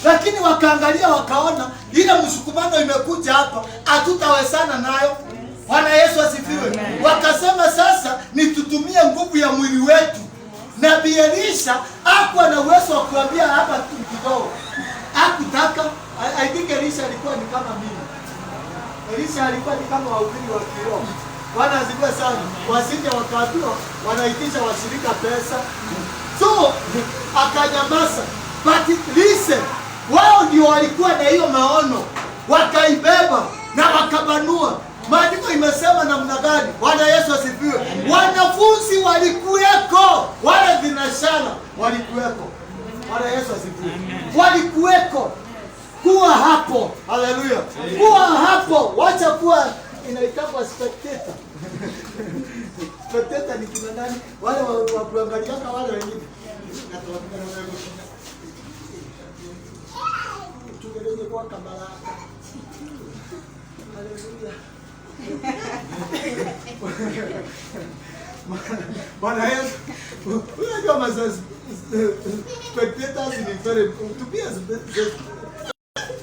Lakini wakaangalia wakaona ile msukumano imekuja hapa hatutawezana nayo. Bwana Yesu asifiwe. Wakasema sasa ni tutumie nguvu ya mwili wetu. Nabii Elisha hakuwa na uwezo wa kuambia hapa kidogo. Hakutaka. I think Elisha alikuwa ni kama mimi. Elisha alikuwa ni kama wahubiri wa kiroho. Bwana asifiwe sana. Wasije wakaambiwa wanaitisha washirika pesa. So akanyamaza. But listen, wao ndio walikuwa na hiyo maono. Wakaibeba na wakabanua. Maandiko imesema namna gani? Bwana Yesu asifiwe. Wanafunzi walikuweko. Wale vinashara walikuweko. Bwana Yesu asifiwe. Walikuweko. Kuwa hapo. Haleluya. Kuwa hapo. Wacha kuwa inaitwa spectator. Spectator ni kina nani? Wale wa kuangalia wale wengine. Tugeleze kwa kamera. Haleluya. Bwana Yesu. Unajua mazazi spectators ni very to be as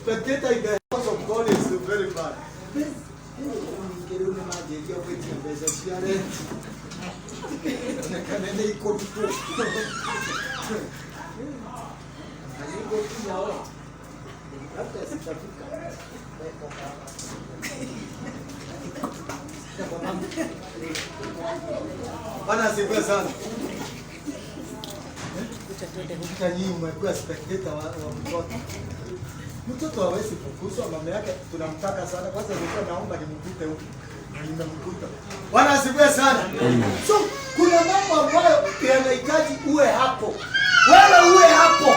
spectator in the house of God is very bad. Ungeona maji ya kwetu mbele siare. Nakanene iko tu. Aligo pia wao. Hata sitafika. Bwana asifiwe sana. Nyinyi mmekuwa spectator wa mtoto. Mtoto hawezi kufukuzwa, mama yake tunamtaka sana. Kwanza nilikuwa naomba nimkute huko. Na nimemkuta. Bwana asifiwe sana. So kuna mambo ambayo yanahitaji uwe hapo. Wewe uwe hapo.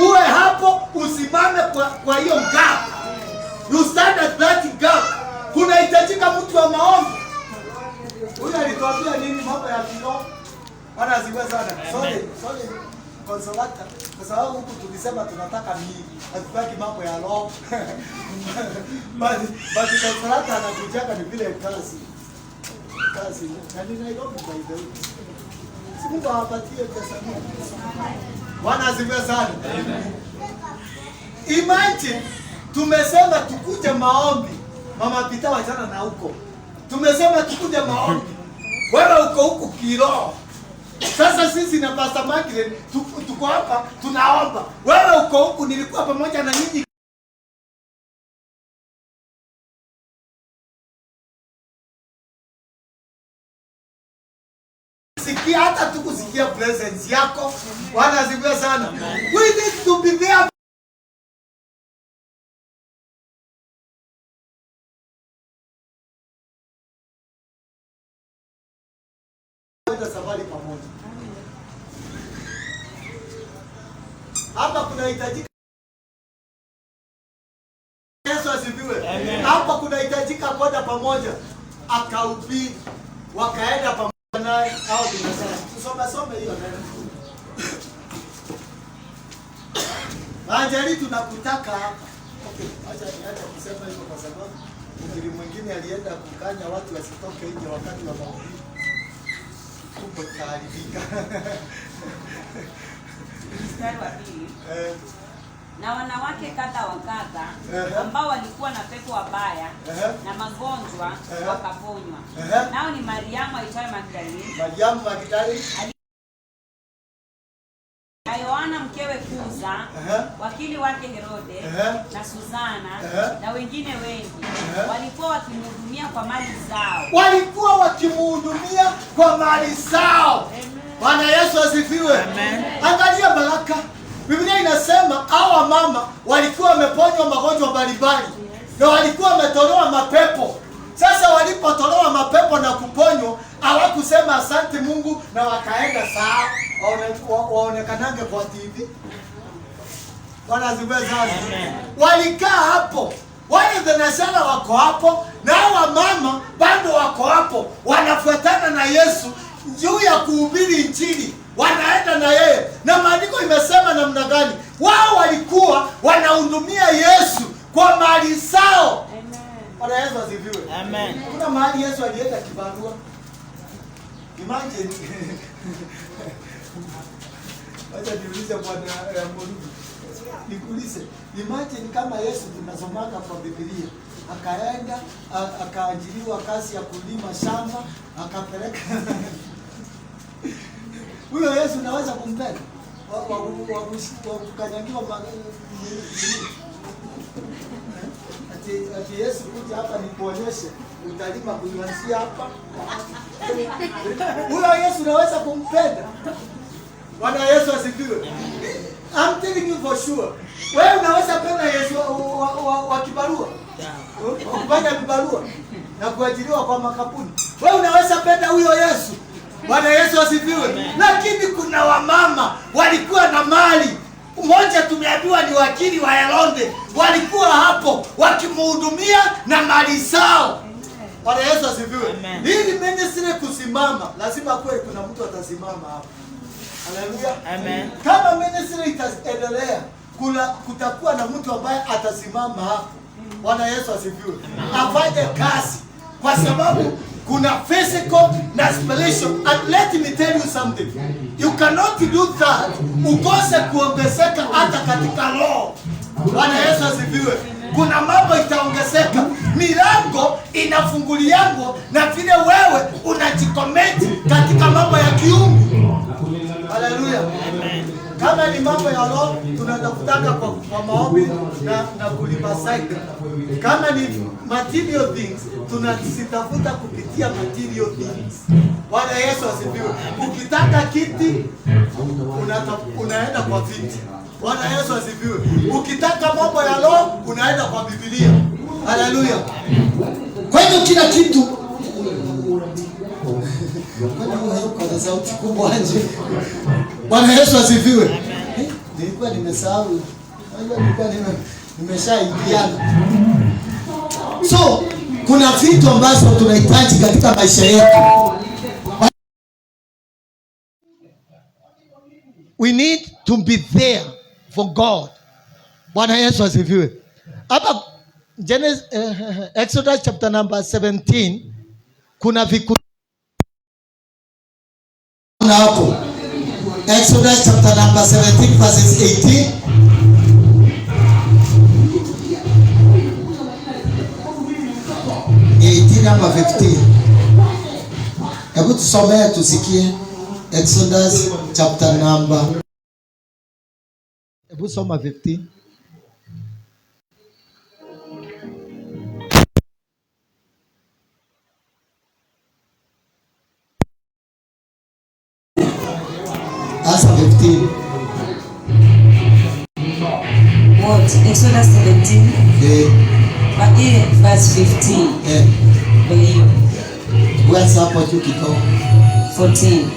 Uwe hapo usimame kwa hiyo gap. You stand at that gap. Kunahitajika mtu wa maombi. Huyu alituambia nini mambo ya kiroho? Bwana asifiwe sana. Sorry. Consolata. Kwa sababu huku tulisema tunataka nini? Hatutaki mambo ya roho. Basi Consolata anakujaga ni vile kazi. Na ni Nairobi by the way. Si Mungu awapatie pesa nyingi. Bwana asifiwe sana. Imagine tumesema tukuje maombi. Mama Pita wachana na huko. Tumesema tukuje maombi. Wewe uko huku kiroho. Sasa sisi na Pastor Margaret tuko hapa tunaomba. Wewe uko huku, nilikuwa pamoja na nyinyi. Sikia hata tukusikia presence yako. Bwana asifiwe sana. We need to be there. Safari pamoja. Hapa kunahitajika Yesu asifiwe. Hapa kunahitajika kwenda pamoja. Akahubiri, wakaenda pamoja naye au tunasema. Tusome hiyo neno. Anjali tunakutaka hapa. Okay, acha kusema hivyo kwa sababu mhubiri mwingine alienda kukanya watu wasitoke nje wakati wa mahubiri. Kumbe kaharibika. Mstari wa 2. Na wanawake kadha wa kadha ambao walikuwa na pepo wabaya na magonjwa wakaponywa. Nao ni Mariamu aitwaye Magdalene, na Yohana mkewe Kuza, wakili wake Herode, na Suzana, na wengine wengi. Walikuwa wakimhudumia kwa mali zao. Bwana Yesu asifiwe. Angalia baraka. Biblia inasema hawa mama walikuwa wameponywa magonjwa mbalimbali na walikuwa wametolewa mapepo. Sasa walipotolewa mapepo na kuponywa, hawakusema asante Mungu na wakaenda sawa waonekanange kwa TV. Bwana asifiwe sana. Walikaa hapo. Wale thenashara wako hapo na hawa mama bado wako hapo, wanafuatana na Yesu juu ya kuhubiri injili. Wanaenda na yeye. Na maandiko imesema namna gani? Wao walikuwa wanahudumia Yesu kwa mali zao. Amen. Bwana Yesu asifiwe. Amen. Kuna mahali Yesu alienda kibarua. Imagine. Wacha niulize Bwana Mungu. Nikuulize. Imagine kama Yesu tunasomaka kwa Biblia. Akaenda akaajiriwa kazi ya kulima shamba, akapeleka huyo Yesu naweza kumpenda? Wakukanyangiwa ati Yesu kuja hapa nikuonyeshe utalima kuanzia hapa. Huyo Yesu naweza kumpenda? Bwana Yesu asifiwe. I'm telling you for sure. Wewe unaweza penda Yesu wa kibarua? Kufanya kibarua na kuajiriwa kwa makampuni. Wewe unaweza penda huyo Yesu? Bwana Yesu asifiwe. Lakini kuna wamama walikuwa na mali. Mmoja tumeambiwa ni wakili wa Herode. Walikuwa hapo wakimhudumia na mali zao. Bwana Yesu asifiwe. Ili ministry kusimama, lazima kuwe kuna mtu atasimama hapo. Haleluya. Amen. Kama ministry itaendelea, kutakuwa na mtu ambaye atasimama hapo. Bwana Yesu asifiwe. Afanye kazi kwa sababu kuna physical na spiritual. And let me tell you something. You cannot do that ukose kuongezeka hata katika roho. Bwana Yesu asifiwe. Kuna mambo itaongezeka. Milango inafunguliango na vile wewe unajikometi katika mambo ya kiungu. Haleluya. Kama ni mambo ya roho tunatafutaka kwa maombi na kulibasaika. Kama ni material things tunazitafuta kupitia material things. Bwana Yesu asifiwe. Ukitaka kiti unaenda kwa viti. Bwana Yesu asifiwe. Ukitaka mambo ya roho unaenda kwa Biblia. Haleluya. Kwa hiyo kila kitu kwa sauti kubwa nje. Bwana Yesu asifiwe. Nilikuwa nimesahau. Nilikuwa nimeshaingiana. So, kuna vitu ambazo tunahitaji katika maisha yetu. We need to be there for God. Bwana Yesu asifiwe. Hapa Exodus chapter number 17 kuna viku hapo. Exodus chapter number 17 verses 18. Number 15. Hebu tusomee tusikie. Exodus chapter number. Hebu soma 15. Answer 15. What? Exodus 17. Yeah. Verse 15. Yeah. What's up with you? 14.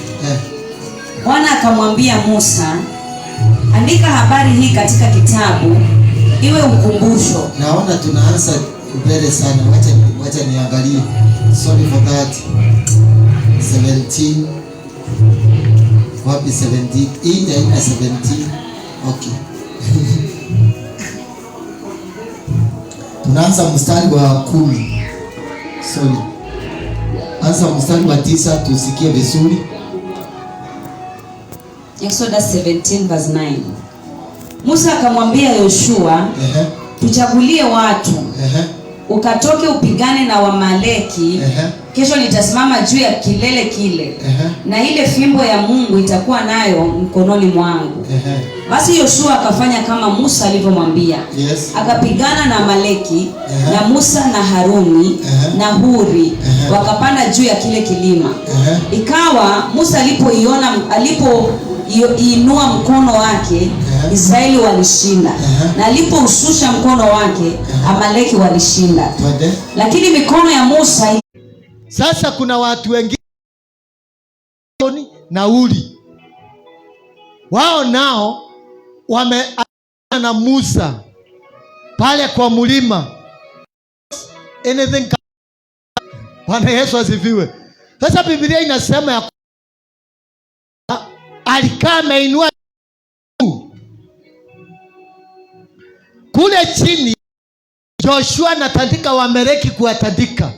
Bwana akamwambia Musa, andika habari hii katika kitabu iwe ukumbusho. Naona tunaanza mbele sana. Wacha niangalie. Sorry for that. 17. Wapi 17? Hii haina 17. Okay. Tunaanza mstari wa 10. Sorry. Anza mstari wa 9 tusikie vizuri. Exodus 17 verse 9. Musa akamwambia Yoshua, tuchagulie watu, ukatoke upigane na Wamaleki. Kesho nitasimama juu ya kilele kile, na ile fimbo ya Mungu itakuwa nayo mkononi mwangu. Basi Yoshua akafanya kama Musa alivyomwambia. Akapigana na Amaleki, na Musa na Haruni na Huri wakapanda juu ya kile kilima. Ikawa Musa alipoinua mkono wake, Israeli walishinda, na alipoushusha mkono wake, Amaleki walishinda. Lakini mikono ya Musa. Sasa kuna watu wengine na Huri, wao nao wameana na Musa pale kwa mlima. Anything. Bwana Yesu asifiwe. Sasa Biblia inasema ya alikaa ameinua kule chini. Joshua anatandika Waamaleki kuwatandika,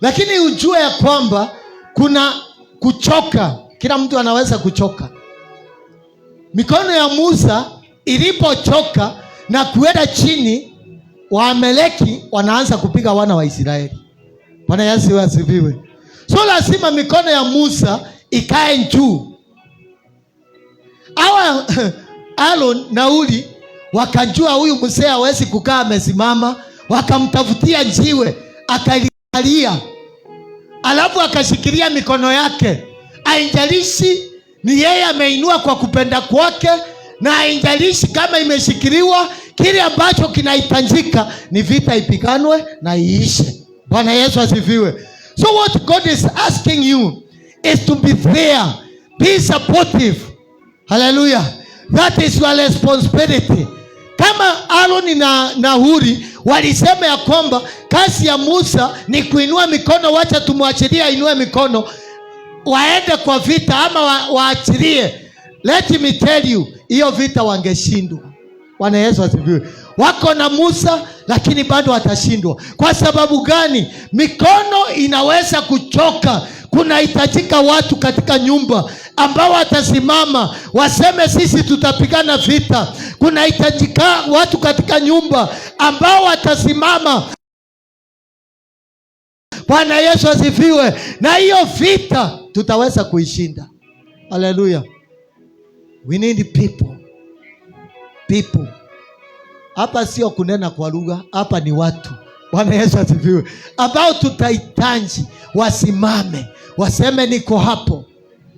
lakini ujue ya kwamba kuna kuchoka. Kila mtu anaweza kuchoka. Mikono ya Musa ilipochoka na kuenda chini, Waamaleki wanaanza kupiga wana wa Israeli. Bwana Yesu asifiwe. So lazima mikono ya Musa ikae juu. Hawa Aaron na Huri wakajua huyu mzee hawezi kukaa amesimama, wakamtafutia jiwe akalia, alafu akashikilia mikono yake. Haijalishi ni yeye ameinua kwa kupenda kwake, na haijalishi kama imeshikiliwa. Kile ambacho kinahitajika ni vita ipiganwe na iishe. Bwana Yesu asifiwe. So what God is asking you is to be there, be supportive. Hallelujah. That is your responsibility. Kama Aaron na Huri walisema ya kwamba kazi ya Musa ni kuinua mikono, wacha tumwachilie ainue mikono waende kwa vita ama waachilie. Let me tell you, hiyo vita wangeshindwa. Bwana Yesu asifiwe. Wako na Musa lakini bado watashindwa. Kwa sababu gani? Mikono inaweza kuchoka. Kunahitajika watu katika nyumba ambao watasimama waseme sisi tutapigana vita. Kunahitajika watu katika nyumba ambao watasimama. Bwana Yesu asifiwe. Na hiyo vita tutaweza kuishinda. Hallelujah. We need people. People. Hapa sio kunena kwa lugha, hapa ni watu. Bwana Yesu asifiwe. Ambao tutahitaji wasimame, waseme niko hapo.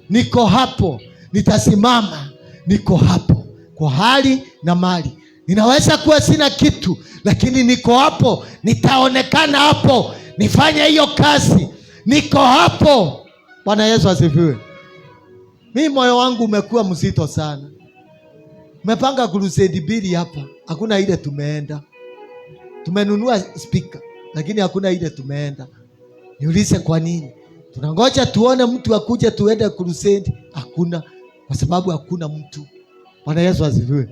Niko hapo, nitasimama, niko hapo kwa hali na mali. Ninaweza kuwa sina kitu, lakini niko hapo, nitaonekana hapo, nifanye hiyo kazi. Niko hapo. Bwana Yesu asifiwe. Mimi moyo wangu umekuwa mzito sana. Tumepanga crusade mbili hapa, hakuna ile tumeenda. Tumenunua speaker, lakini hakuna ile tumeenda. Niulize kwa nini? Tunangoja tuone mtu akuje tuende crusade. Hakuna, kwa sababu hakuna mtu. Bwana Yesu asifiwe.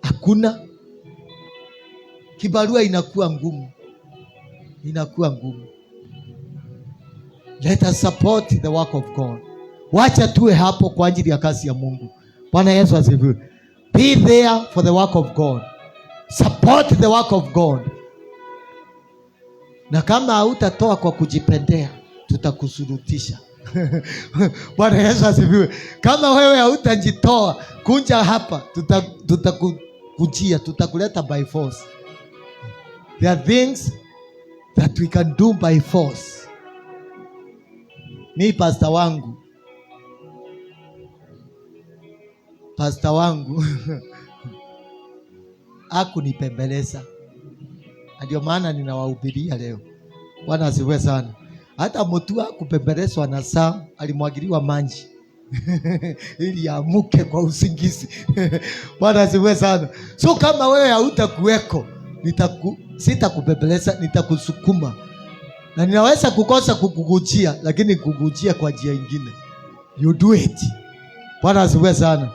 Hakuna. Kibarua inakuwa ngumu. Inakuwa ngumu. Let us support the work of God. Wacha tuwe hapo kwa ajili ya kazi ya Mungu. Bwana Yesu asifiwe. Be there for the work of God. Support the work of God. Na kama hautatoa kwa kujipendea, tutakusurutisha. Bwana Yesu asifiwe. Kama wewe hautajitoa kunja hapa, tutakujia, tutakuleta by force. There are things that we can do by force. Ni pastor wangu hakunipembeleza. Ndio maana ninawahubiria leo. Bwana asifiwe sana. Hata mtu hakupembelezwa na Sam, alimwagiliwa maji ili amuke kwa usingizi. Bwana asifiwe sana. So kama wewe hautakuweko, sitakubembeleza, nitakusukuma. Na ninaweza kukosa kukugujia, lakini kukugujia kwa njia nyingine. You do it. Bwana asifiwe sana.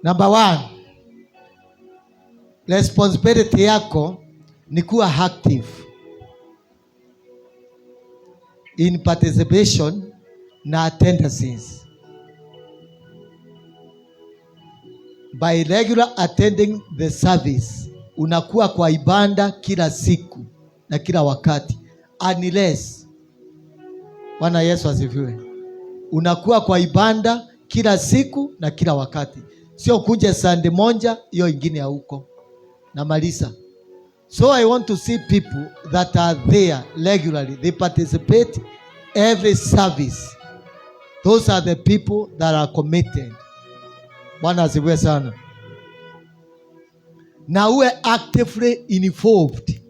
Number 1. Responsibility yako ni kuwa active in participation na attendances. By regular attending the service, unakuwa kwa ibada kila siku na kila wakati. Unless, Bwana Yesu asifiwe, unakuwa kwa ibada kila siku na kila wakati. Sio kuja Sunday moja, hiyo ingine ya huko. Namaliza. So I want to see people that are there regularly. They participate every service. Those are the people that are committed. Bwana asifiwe sana. Na uwe actively involved.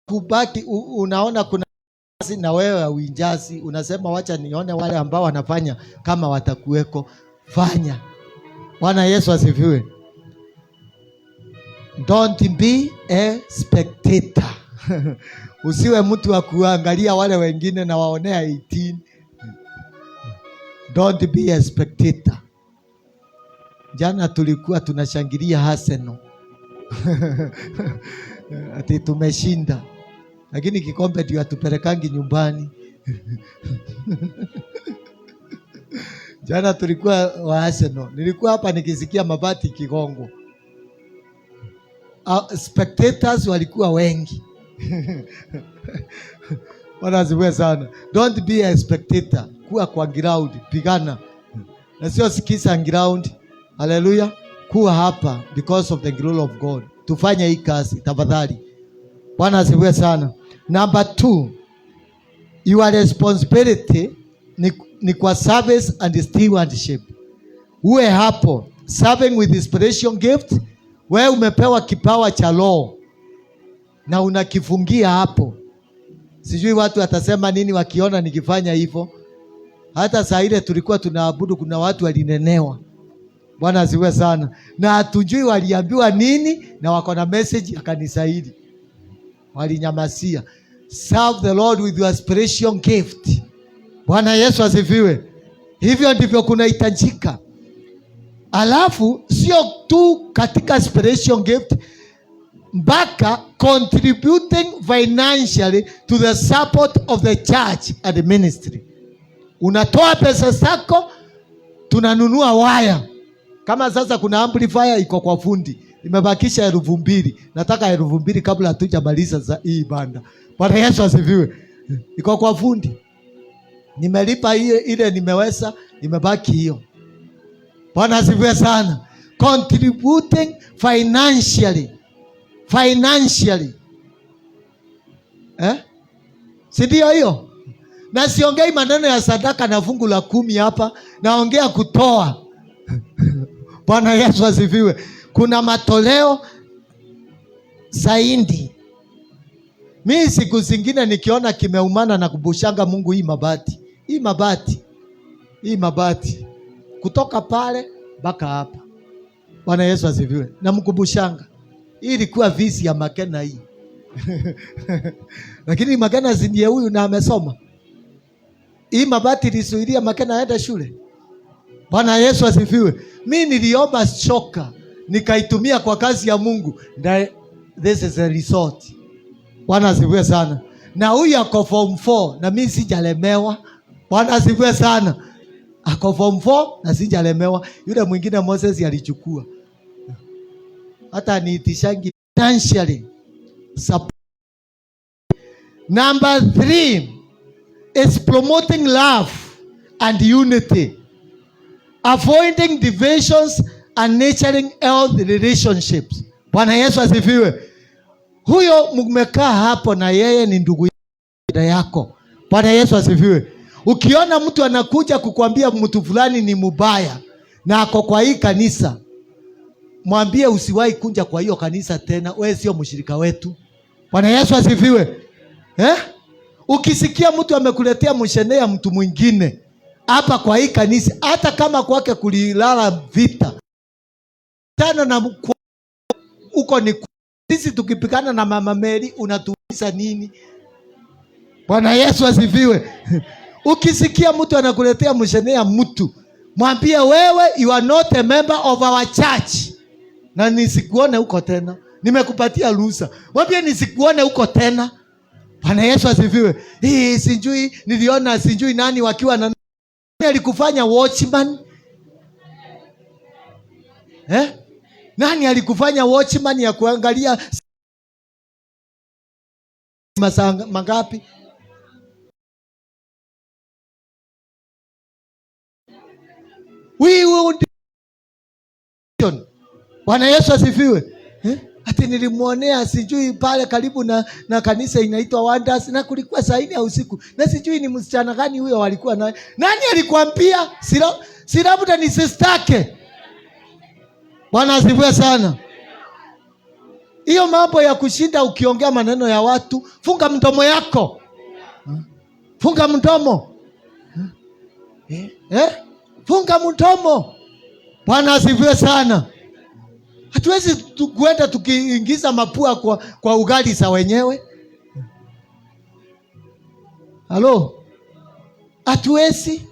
Kubaki unaona kuna na wewe uinjazi, unasema wacha nione wale ambao wanafanya kama watakuweko. Fanya. Bwana Yesu asifiwe. Don't be a spectator. Usiwe mtu wa kuangalia wale wengine na waonea 18. Don't be a spectator. Jana tulikuwa tunashangilia Arsenal. Ati tumeshinda. Lakini kikombe ndio atupelekangi nyumbani. Jana tulikuwa wa Arsenal. Nilikuwa hapa nikisikia mabati kigongwa. Spectators walikuwa wengi. Bwana asifiwe sana. Don't be a spectator. Kuwa kwa ground, pigana. Na sio sikiza ground. Hallelujah. Kuwa hapa because of the glory of God. Tufanye hii kazi tafadhali. Bwana asifiwe sana. Number 2, your responsibility ni kwa service and stewardship. Uwe hapo serving with inspiration gift. Wewe umepewa kipawa cha roho na unakifungia hapo. Sijui watu watasema nini wakiona nikifanya hivyo. Hata saa ile tulikuwa tunaabudu, kuna watu walinenewa. Bwana asifiwe sana. Na hatujui waliambiwa nini na wako na message ya kanisa hili. Walinyamasia. Serve the Lord with your inspiration gift. Bwana Yesu asifiwe. Hivyo ndivyo kunahitajika. Alafu sio tu katika inspiration gift, mpaka contributing financially to the support of the church and the ministry. Unatoa pesa zako, tunanunua waya. Kama sasa kuna amplifier iko kwa fundi, imebakisha 2,000. Nataka 2,000 kabla hatujamaliza za hii banda. Bwana Yesu asifiwe. Iko kwa fundi. Nimelipa ile nimeweza, imebaki hiyo. Bwana asifiwe sana. Contributing financially. Si ndio hiyo? Na siongei maneno ya sadaka na fungu la 10 hapa, naongea kutoa. Bwana Yesu asifiwe. Kuna matoleo zaidi. Mimi siku zingine nikiona kimeumana na kubushanga Mungu hii mabati. Kutoka pale mpaka hapa. Bwana Yesu asifiwe. Na mkubushanga. Hii ilikuwa visi ya Makena hii. Lakini Makena ndiye huyu na amesoma. Hii mabati ilisuilia Makena aende shule. Bwana Yesu asifiwe. Mimi niliomba shoka, nikaitumia kwa kazi ya Mungu. This is a result. Bwana asifiwe sana. Na huyu ako form 4 na mimi sijalemewa. Bwana asifiwe sana. Ako form 4 na sijalemewa. Yule mwingine Moses alichukua. Hata niitishangi financially support. Number 3 is promoting love and unity. Avoiding divisions and nurturing healthy relationships. Bwana Yesu asifiwe. Huyo mmekaa hapo na yeye ni ndugu yako. Bwana Yesu asifiwe. Ukiona mtu anakuja kukuambia mtu fulani ni mubaya na ako kwa hii kanisa, mwambie usiwahi kuja kwa hiyo kanisa tena, wewe sio mshirika wetu. Bwana Yesu asifiwe. Ukisikia mtu amekuletea mshene ya mtu mwingine hapa kwa hii kanisa, hata kama kwake kulilala vita tana na uko ni sisi tukipikana na Mama Mary, unatuuliza nini? Bwana Yesu asifiwe. Ukisikia mtu anakuletea mshene ya mtu, mwambie wewe, you are not a member of our church, na nisikuone huko tena. Nimekupatia ruhusa, mwambie nisikuone huko tena. Bwana Yesu asifiwe. Sijui niliona sijui nani wakiwa na alikufanya watchman. Nani alikufanya watchman ya kuangalia masaa mangapi? Bwana Yesu asifiwe. Ati nilimwonea sijui pale karibu na kanisa inaitwa Wonders, na kulikuwa saa 4 ya usiku, na sijui ni msichana gani huyo walikuwa naye. Nani alikwambia? Si labda ni sistake. Bwana asifiwe sana. Hiyo mambo ya kushinda ukiongea maneno ya watu, funga mdomo yako. Funga mdomo. Funga mdomo. Bwana asifiwe sana. Hatuwezi kuenda tukiingiza mapua kwa ugali za wenyewe. Halo? Hatuwezi.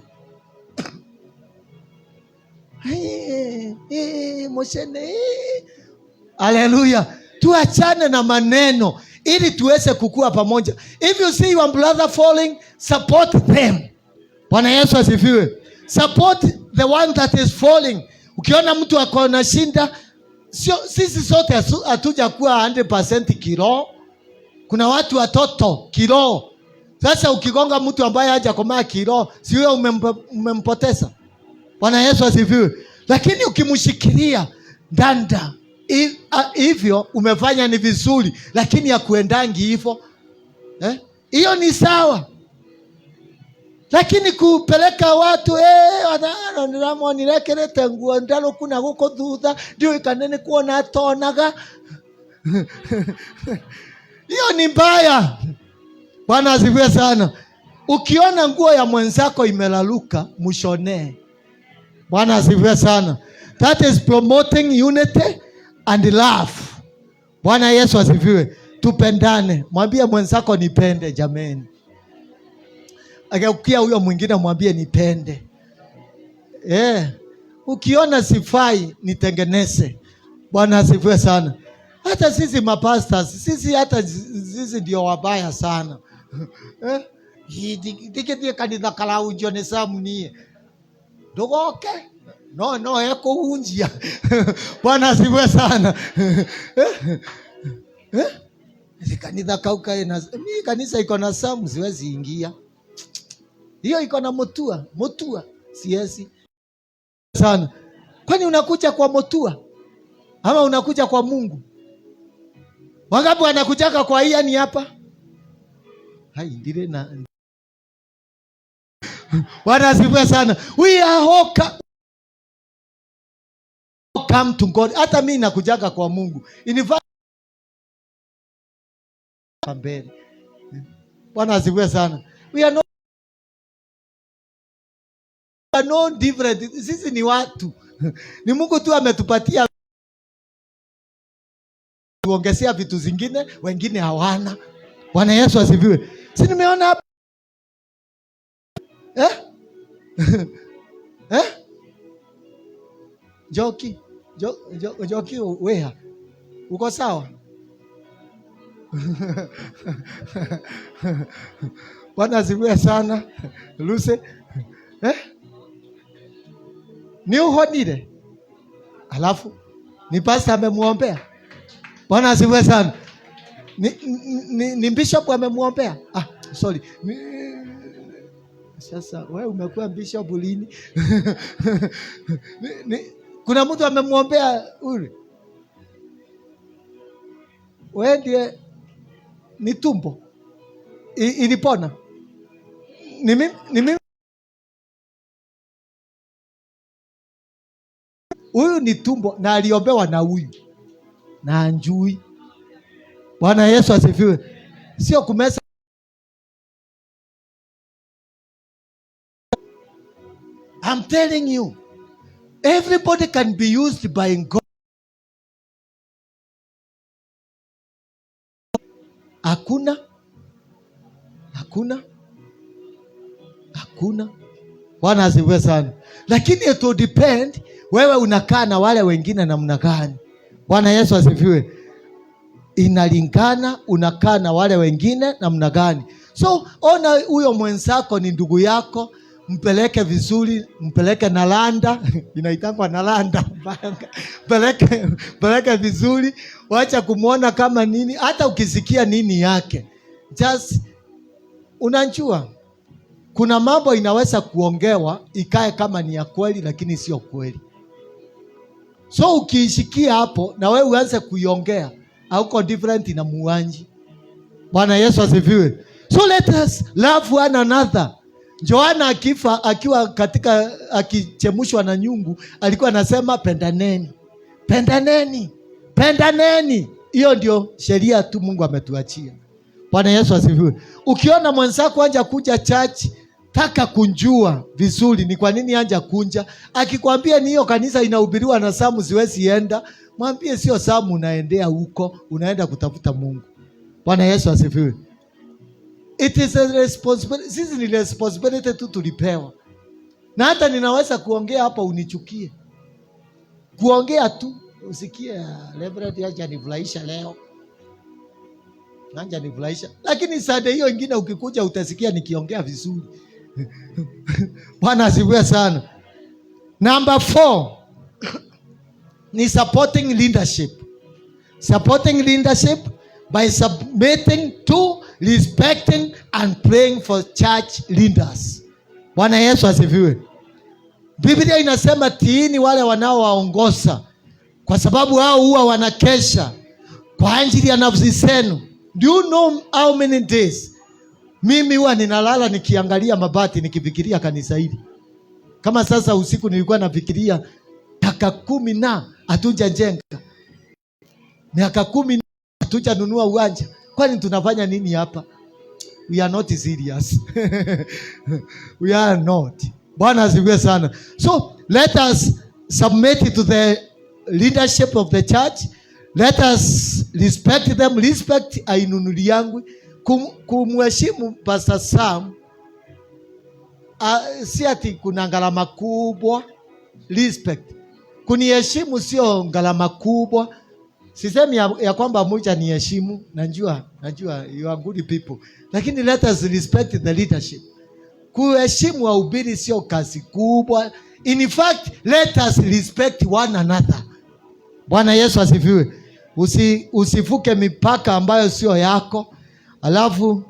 Moshene. Haleluya. Tuachane na maneno ili tuweze kukua pamoja. If you see your brother falling, support them. Bwana Yesu asifiwe. Support the one that is falling. Ukiona mtu ako na shinda, sisi sote hatuja kuwa 100% kiroho. Kuna watu watoto kiroho. Sasa ukigonga mtu ambaye hajakomaa kiroho, si wewe umempoteza. Bwana Yesu asifiwe. Lakini ukimshikilia danda hivyo umefanya ni vizuri, lakini ya kuendangi hivyo hiyo ni sawa. Lakini kupeleka watu ndiramo nirekerete nguo ndalo kuna guko thutha ndio ikanene kuona atonaga hiyo ni mbaya. Bwana asifiwe sana. Ukiona nguo ya mwenzako imelaluka, mshonee. Bwana asifiwe sana. That is promoting unity and love. Bwana Yesu asifiwe. Tupendane. Mwambie mwenzako nipende jameni. Ukia huyo mwingine mwambie nipende. Ukiona sifai nitengeneze. Bwana asifiwe sana. Hata sisi mapastors, sisi ndio wabaya sana. Dike kanisa kala unjone samnie. Dogoke. No eko unjia. Bwana asifiwe sana. Kanisa kauka mimi kanisa iko na samu siwezi ingia. Hiyo iko na motua siesi sana. Kwani unakuja kwa motua ama unakuja kwa Mungu? Wangapi wanakuja kwa ni hapa? Hai ndire na Bwana asifiwe sana. We are come to God. Hata mimi nakujaga kwa Mungu. Mbele. Bwana asifiwe sana. We are no different. Sisi ni watu. Ni Mungu tu ametupatia kuongezea vitu zingine, wengine hawana. Bwana Yesu asifiwe. Si nimeona hapa Joki weha. Uko sawa? Bwana asifiwe sana. Luse ni uhonire. Alafu ni pastor amemuombea. Bwana asifiwe sana. Ni bishop amemuombea. Sorry. Sasa wewe umekuwa bishop lini? Kuna mtu amemuombea ule. Wewe ndiye ni tumbo ilipona. Ni mimi. Huyu ni tumbo na aliombewa na huyu na anjui. Bwana Yesu asifiwe. Sio kumesa telling you, everybody can be used by God. Hakuna. Bwana asifiwe sana. Lakini it will depend wewe unakaa na wale wengine namna gani. Bwana Yesu asifiwe. Inalingana unakaa na wale wengine namna gani. So ona huyo mwenzako ni ndugu yako, mpeleke vizuri, mpeleke na landa inaitangwa na landa mpeleke vizuri, wacha kumuona kama nini, hata ukisikia nini yake. Just unajua kuna mambo inaweza kuongewa ikae kama ni ya kweli lakini sio kweli. So ukiishikia hapo na wewe uanze kuiongea, hauko different na muanji. Bwana Yesu asifiwe. So let us love one another. Yohana akiwa katika akichemushwa na nyungu alikuwa anasema pendaneni. Hiyo ndio sheria tu Mungu ametuachia. Bwana Yesu asifiwe. Ukiona mwenzako anja kuja church, taka kunjua vizuri ni kwa nini anja kunja. Akikwambia ni hiyo kanisa inahubiriwa na Samu siwezi enda, mwambie sio Samu unaendea huko, unaenda kutafuta Mungu. Bwana Yesu asifiwe. It is a responsibility. Sisi ni responsibility tu tulipewa. Na hata ninaweza kuongea hapa unichukie. Kuongea tu usikie Reverend acha nifurahisha leo. Nanja nifurahisha. Lakini sade hiyo ingine ukikuja utasikia nikiongea vizuri. Bwana asifiwe sana. Number 4 ni supporting leadership. Supporting leadership by submitting to, respecting and praying for church leaders. Bwana Yesu asifiwe. Biblia inasema tiini wale wanaowaongoza, kwa sababu hao huwa wanakesha kwa ajili ya nafsi zenu. Do you know how many days mimi huwa ninalala nikiangalia mabati nikifikiria kanisa hili? Kama sasa usiku nilikuwa nafikiria miaka 10 na hatuja jenga, miaka 10 hatuja nunua uwanja. Kwani tunafanya nini hapa? We are not serious. We are not. Bwana asifiwe sana. So let us submit to the leadership of the church. Let us respect them. Respect ainunuli yangu. Kumheshimu Pastor Sam. Si ati kuna gharama kubwa. Respect. Kuniheshimu sio gharama kubwa. Sisemi ya kwamba mmoja ni heshimu. Najua you are good people. Lakini let us respect the leadership. Kuheshimu wahubiri sio kazi kubwa. In fact, let us respect one another. Bwana Yesu asifiwe. Usivuke mipaka ambayo sio yako. Alafu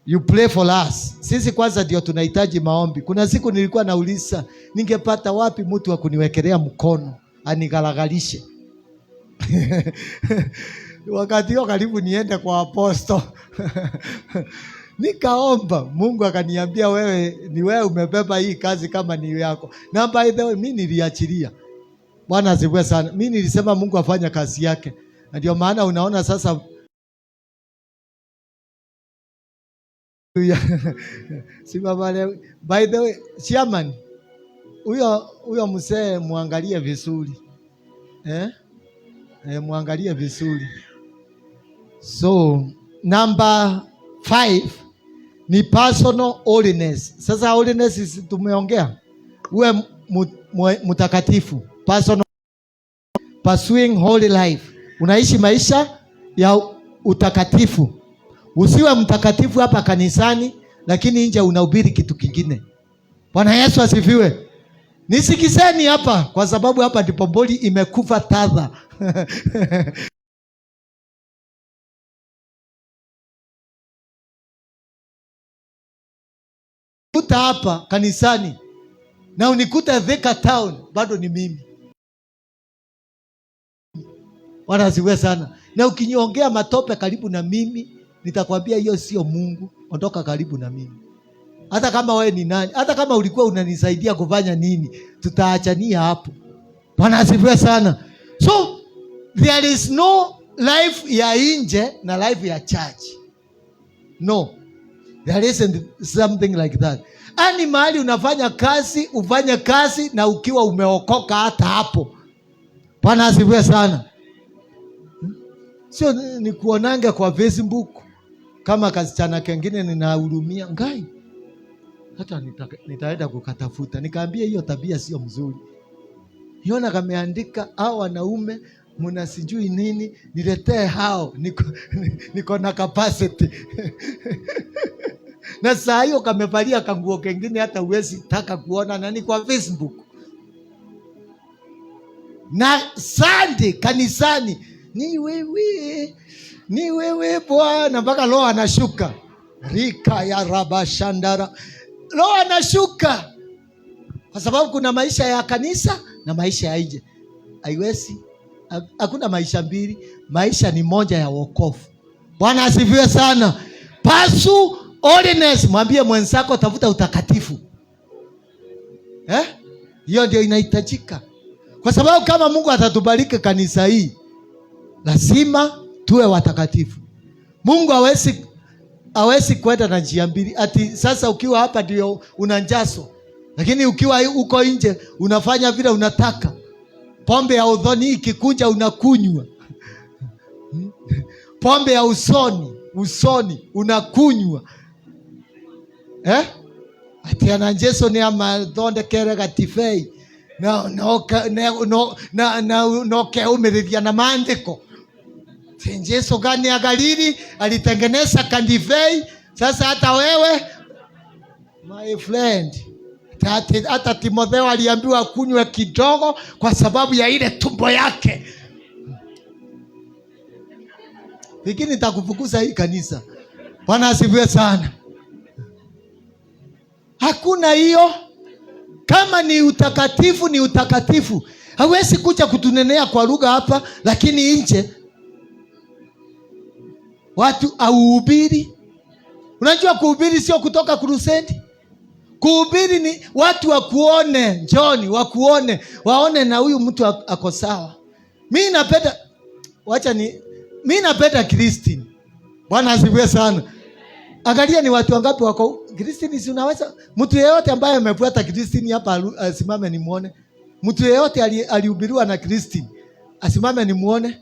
you pray for us. Sisi kwanza ndio tunahitaji maombi. Kuna siku nilikuwa nauliza ningepata wapi mtu wa kuniwekelea mkono anigalagalishe. Wakati huo karibu niende kwa aposto. Nikaomba, Mungu akaniambia ni wewe umebeba hii kazi kama ni yako. Na by the way mimi niliachilia. Bwana asifiwe sana. Mimi nilisema Mungu afanye kazi yake. Na ndio maana unaona sasa by the way, chairman, huyo mzee muangalie vizuri. Muangalie vizuri. So, number 5 ni personal holiness. Sasa holiness tumeongea. Uwe mtakatifu. Personal, pursuing holy life. Unaishi maisha ya utakatifu. Usiwe mtakatifu hapa kanisani lakini nje unahubiri kitu kingine. Bwana Yesu asifiwe. Nisikizeni hapa kwa sababu hapa ndipo boli imekufa tadha. Kuta hapa kanisani na unikuta Thika town bado ni mimi. Bwana asifiwe sana. Na ukiniongea matope karibu na mimi, nitakwambia hiyo sio Mungu, ondoka karibu na mimi. Hata kama wewe ni nani, hata kama ulikuwa unanisaidia kufanya nini, tutaachania hapo. Bwana asifiwe sana. So there is no life ya nje na life ya church. No. There isn't something like that. Ani mahali unafanya kazi, ufanye kazi na ukiwa umeokoka hata hapo. Bwana asifiwe sana. Sio ni kuonanga kwa Facebook kama kasichana kengine ninahurumia ngai. Hata nitaenda kukatafuta. Nikaambia hiyo tabia sio mzuri. Niona kameandika hao wanaume muna sijui nini, niletee hao. Niko na capacity. Na saa hiyo kamevalia kanguo kengine hata uwezi taka kuona nani kwa Facebook. Na Sunday kanisani ni wewe Bwana, mpaka Roho anashuka. Rika ya rabashandara. Roho anashuka. Kwa sababu kuna maisha ya kanisa na maisha ya nje. Haiwezi. Hakuna maisha mbili. Maisha ni moja ya wokovu. Bwana asifiwe sana. Pursue holiness. Mwambie mwenzako tafuta utakatifu. Hiyo ndio inahitajika. Kwa sababu kama Mungu atatubariki kanisa hii, lazima tuwe watakatifu. Mungu hawezi kwenda na njia mbili. Ati sasa ukiwa hapa ndio unanjaso, lakini ukiwa uko nje unafanya vile unataka. Pombe ya udhoni ikikunja unakunywa. Pombe ya usoni unakunywa. Ati ananjeso ni amadhonde kere gatifei. No keumiria na maandiko. Yesu gani ya Galili alitengeneza kandivei. Sasa hata wewe my friend, hata Timotheo aliambiwa kunywe kidogo kwa sababu ya ile tumbo yake. Lakini nitakufukuza hii kanisa. Bwana asifiwe sana. Hakuna hiyo. Kama ni utakatifu ni utakatifu. Hawezi kuja kutunenea kwa lugha hapa, lakini nje watu auhubiri. Unajua kuhubiri sio kutoka crusade. Kuhubiri ni watu wakuone, njoni wakuone, waone na huyu mtu ako sawa. Mimi napenda Christine. Bwana asifiwe sana. Angalia ni watu wangapi wako Christine. Si unaweza mtu yeyote ambaye amefuata Christine hapa asimame nimuone. Mtu yeyote alihubiriwa na Christine asimame nimuone.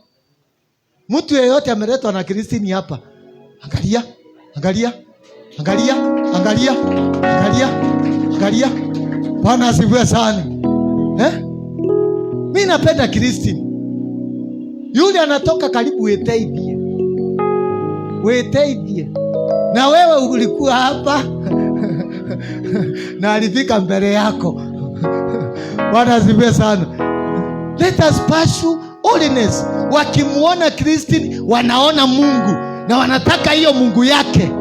Mtu yeyote ameletwa na Christine hapa. Angalia. Bwana asifiwe sana. Mimi napenda Christine. Yule anatoka karibu Weteidie. Na wewe ulikuwa hapa na alifika mbele yako. Bwana asifiwe sana. Let us pursue holiness. Wakimuona Christine wanaona Mungu na wanataka hiyo Mungu yake.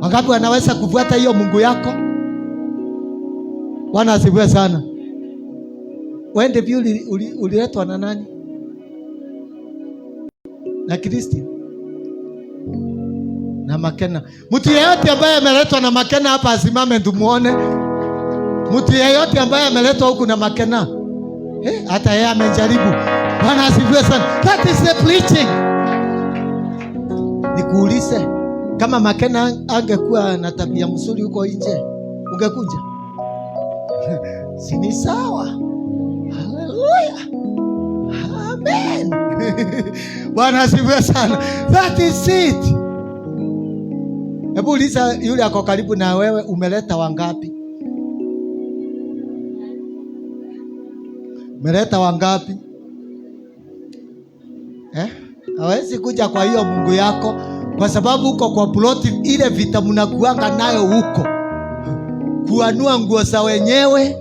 Wangapi wanaweza kufuata hiyo Mungu yako? Bwana asifiwe sana. Wende vile uliletwa na nani? Na Christine na Makena. Mtu yeyote ambaye ameletwa na Makena hapa asimame tumuone. Mtu yeyote ambaye ameletwa huku na Makena, hata yeye amejaribu. Bwana asifiwe sana. That is the preaching. Nikuulize, kama Makena angekuwa na tabia mzuri huko nje, ungekuja? Si ni sawa? Hallelujah. Amen. Bwana asifiwe sana. That is it. Hebu uliza yule ako karibu na wewe, umeleta wangapi? Umeleta wangapi? Hawezi kuja kwa hiyo Mungu yako, kwa sababu uko kwa ploti ile vita mnakuanga nayo huko. Kuanua nguo za wenyewe,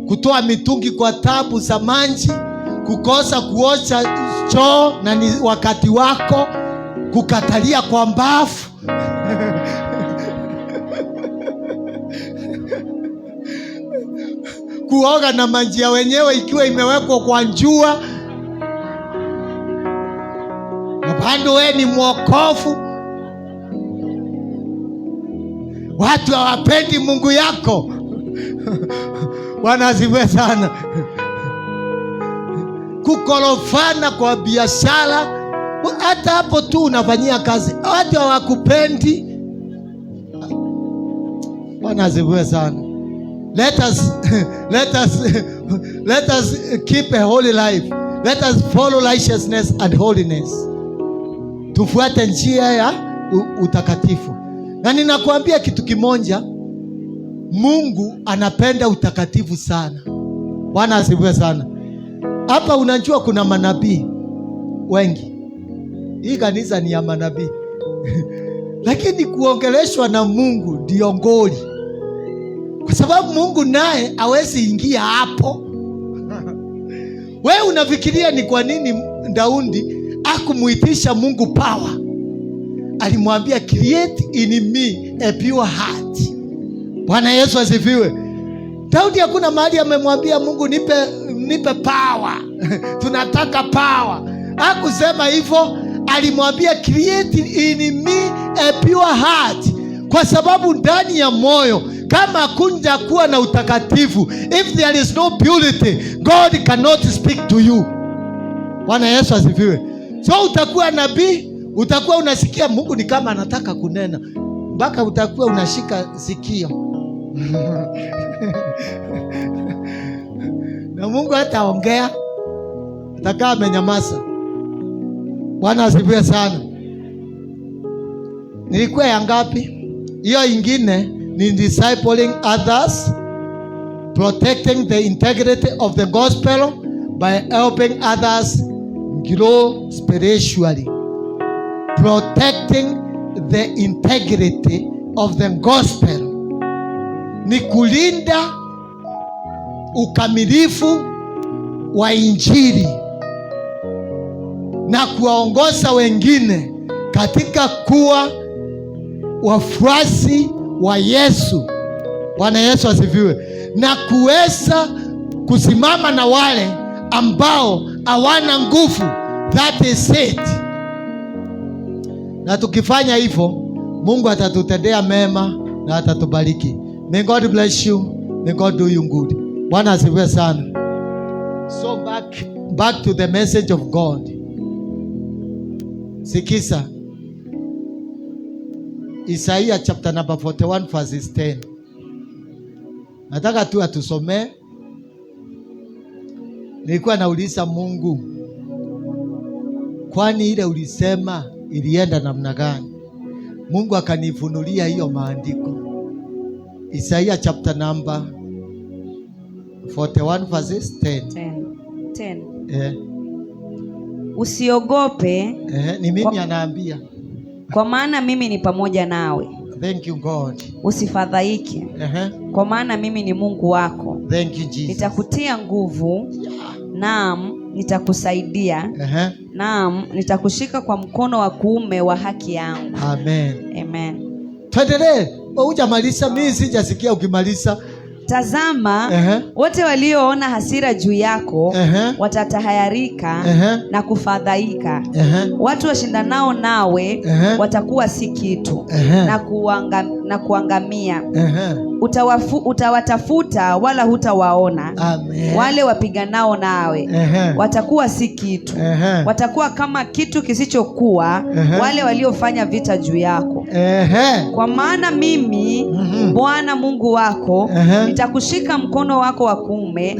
kutoa mitungi kwa tabu za maji, kukosa kuosha choo na ni wakati wako, kukatalia kwa mbafu. Kuoga na maji ya wenyewe ikiwa imewekwa kwa njua. Na bado wewe ni mwokofu. Watu hawapendi Mungu yako. Bwana asifiwe sana. Kukorofana kwa biashara, hata hapo tu unafanyia kazi, watu hawakupendi. Bwana asifiwe sana. Let us keep a holy life. Let us follow righteousness and holiness. Tufuate njia ya utakatifu. Na ninakuambia kitu kimoja, Mungu anapenda utakatifu sana. Bwana asifiwe sana. Hapa unajua kuna manabii wengi. Hii kanisa ni ya manabii. Lakini kuongeleshwa na Mungu ndio ngoli. Kwa sababu Mungu naye hawezi ingia hapo. Wewe unafikiria ni kwa nini Daudi akumuitisha Mungu power? Alimwambia create in me a pure heart. Bwana Yesu asifiwe. Daudi hakuna mahali amemwambia Mungu nipe power. Tunataka power. Hakusema hivyo, alimwambia create in me a pure heart. Kwa sababu ndani ya moyo kama hakunja kuwa na utakatifu, if there is no purity, God cannot speak to you. Bwana Yesu asifiwe. So utakuwa nabii, utakuwa unasikia Mungu ni kama anataka kunena, mpaka utakuwa unashika sikio. Na Mungu hataongea, atakaa amenyamaza. Bwana asifiwe sana. Nilikuwa ya ngapi? Hiyo ingine ni discipling others, protecting the integrity of the gospel by helping others grow spiritually. Protecting the integrity of the gospel ni kulinda ukamilifu wa Injili na kuwaongoza wengine katika kuwa wafuasi wa Yesu. Bwana Yesu asifiwe. Na kuweza kusimama na wale ambao hawana nguvu. That is it. Na tukifanya hivyo, Mungu atatutendea mema na atatubariki. May God bless you. May God do you good. Bwana asifiwe sana. So back to the message of God. Sikiza. Isaiah chapter number 41 verses 10. Nataka tu atusomee. Nilikuwa nauliza Mungu, kwani ile ulisema ilienda namna gani? Mungu akanifunulia hiyo maandiko. Isaiah chapter number 41 verses 10. Usiogope. Ni mimi anaambia. Kwa maana mimi ni pamoja nawe. Thank you God. Usifadhaike. Kwa maana mimi ni Mungu wako. Thank you Jesus. Nitakutia nguvu. Naam, nitakusaidia. Naam, nitakushika kwa mkono wa kuume wa haki yangu. Amen. Amen. Tuendelee. Hujamaliza, mimi sijasikia ukimaliza. Tazama, wote walioona hasira juu yako watatahayarika na kufadhaika. Watu washindanao nawe watakuwa si kitu na kuangamia. Utawatafuta wala hutawaona. Amen. Wale wapiganao nawe watakuwa si kitu. Watakuwa kama kitu kisichokuwa wale waliofanya vita juu yako. Kwa maana mimi Bwana Mungu wako nitakushika mkono wako wa kuume,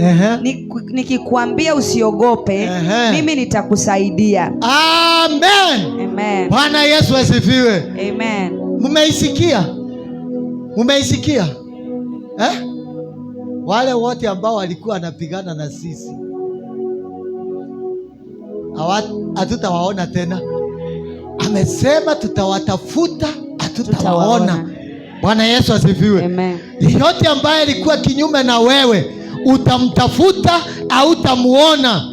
nikikwambia usiogope, mimi nitakusaidia. Amen. Amen. Bwana Yesu asifiwe. Amen. Mumeisikia? Wale wote ambao walikuwa wanapigana na sisi hatutawaona tena. Amesema tutawatafuta, hatutawaona. Bwana Yesu asifiwe. Amen. Yote ambaye alikuwa kinyume na wewe utamtafuta au utamuona.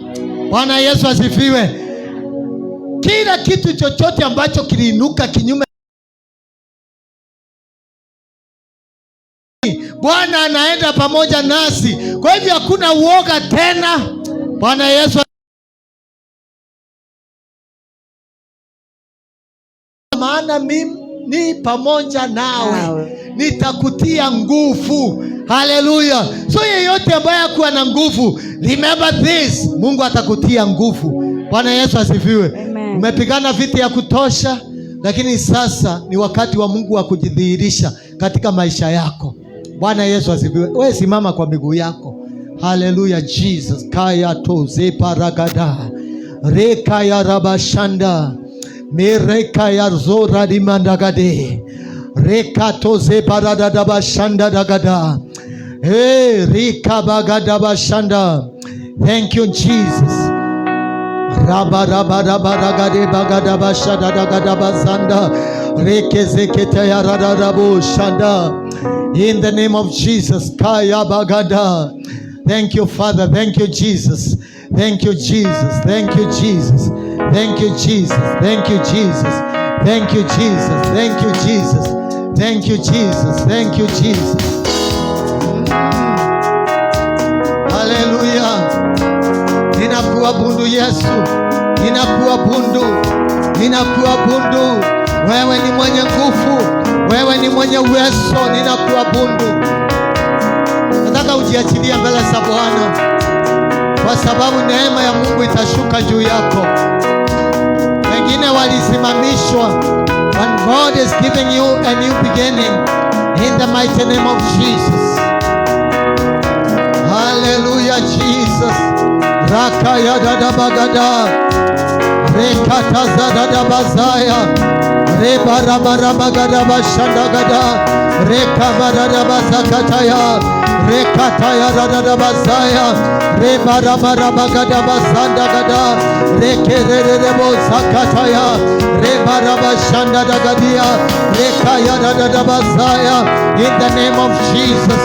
Bwana Yesu asifiwe. Kila kitu chochote ambacho kiliinuka kinyume, Bwana anaenda pamoja nasi. Kwa hivyo hakuna uoga tena. Bwana Yesu, maana mimi ni pamoja nawe, nitakutia nguvu. Haleluya. So yeyote ambaye hakuwa na nguvu, remember this, Mungu atakutia nguvu. Bwana Yesu asifiwe. Umepigana vita ya kutosha, lakini sasa ni wakati wa Mungu wa kujidhihirisha katika maisha yako. Bwana Yesu asifiwe. Wewe simama kwa miguu yako. Hallelujah Jesus. Kaya to zeparagada. Reka ya rabashanda. Mereka ya zora dimandagade. Reka to zeparada bashanda dagada. Hey, rika bagada bashanda. Thank you Jesus. Raba raba raba ragade bagada bashada dagada basanda. Reke zekete ya radarabu shanda. In the name of Jesus. Kaya bagada. Thank you, Father. Thank you, Jesus. Thank you, Jesus. Thank you, Jesus. Thank you, Jesus. Thank you, Jesus. Thank you, Jesus. Thank you, Jesus. Thank you, Jesus. Thank you, Jesus. Hallelujah. Ninakuabudu Yesu. Ninakuabudu. Ninakuabudu. Wewe ni mwenye nguvu. Wewe ni mwenye uwezo. Ninakuabudu. Nataka ujiachilie mbele za Bwana, kwa sababu neema ya Mungu itashuka juu yako. Wengine walisimamishwa, when God is giving you a new beginning in the mighty name of Jesus. Hallelujah Jesus. Raka ya dada bagada. Rekata za dada bazaya. Reba raba raba gada bashanda gada. Reka barada bazakataya. Rekataya radada basaya. Reba raba raba gada basanda gada. Rekererebo zakataya. Reba raba shanda dagadia. Rekaya radada basaya. In the name of Jesus.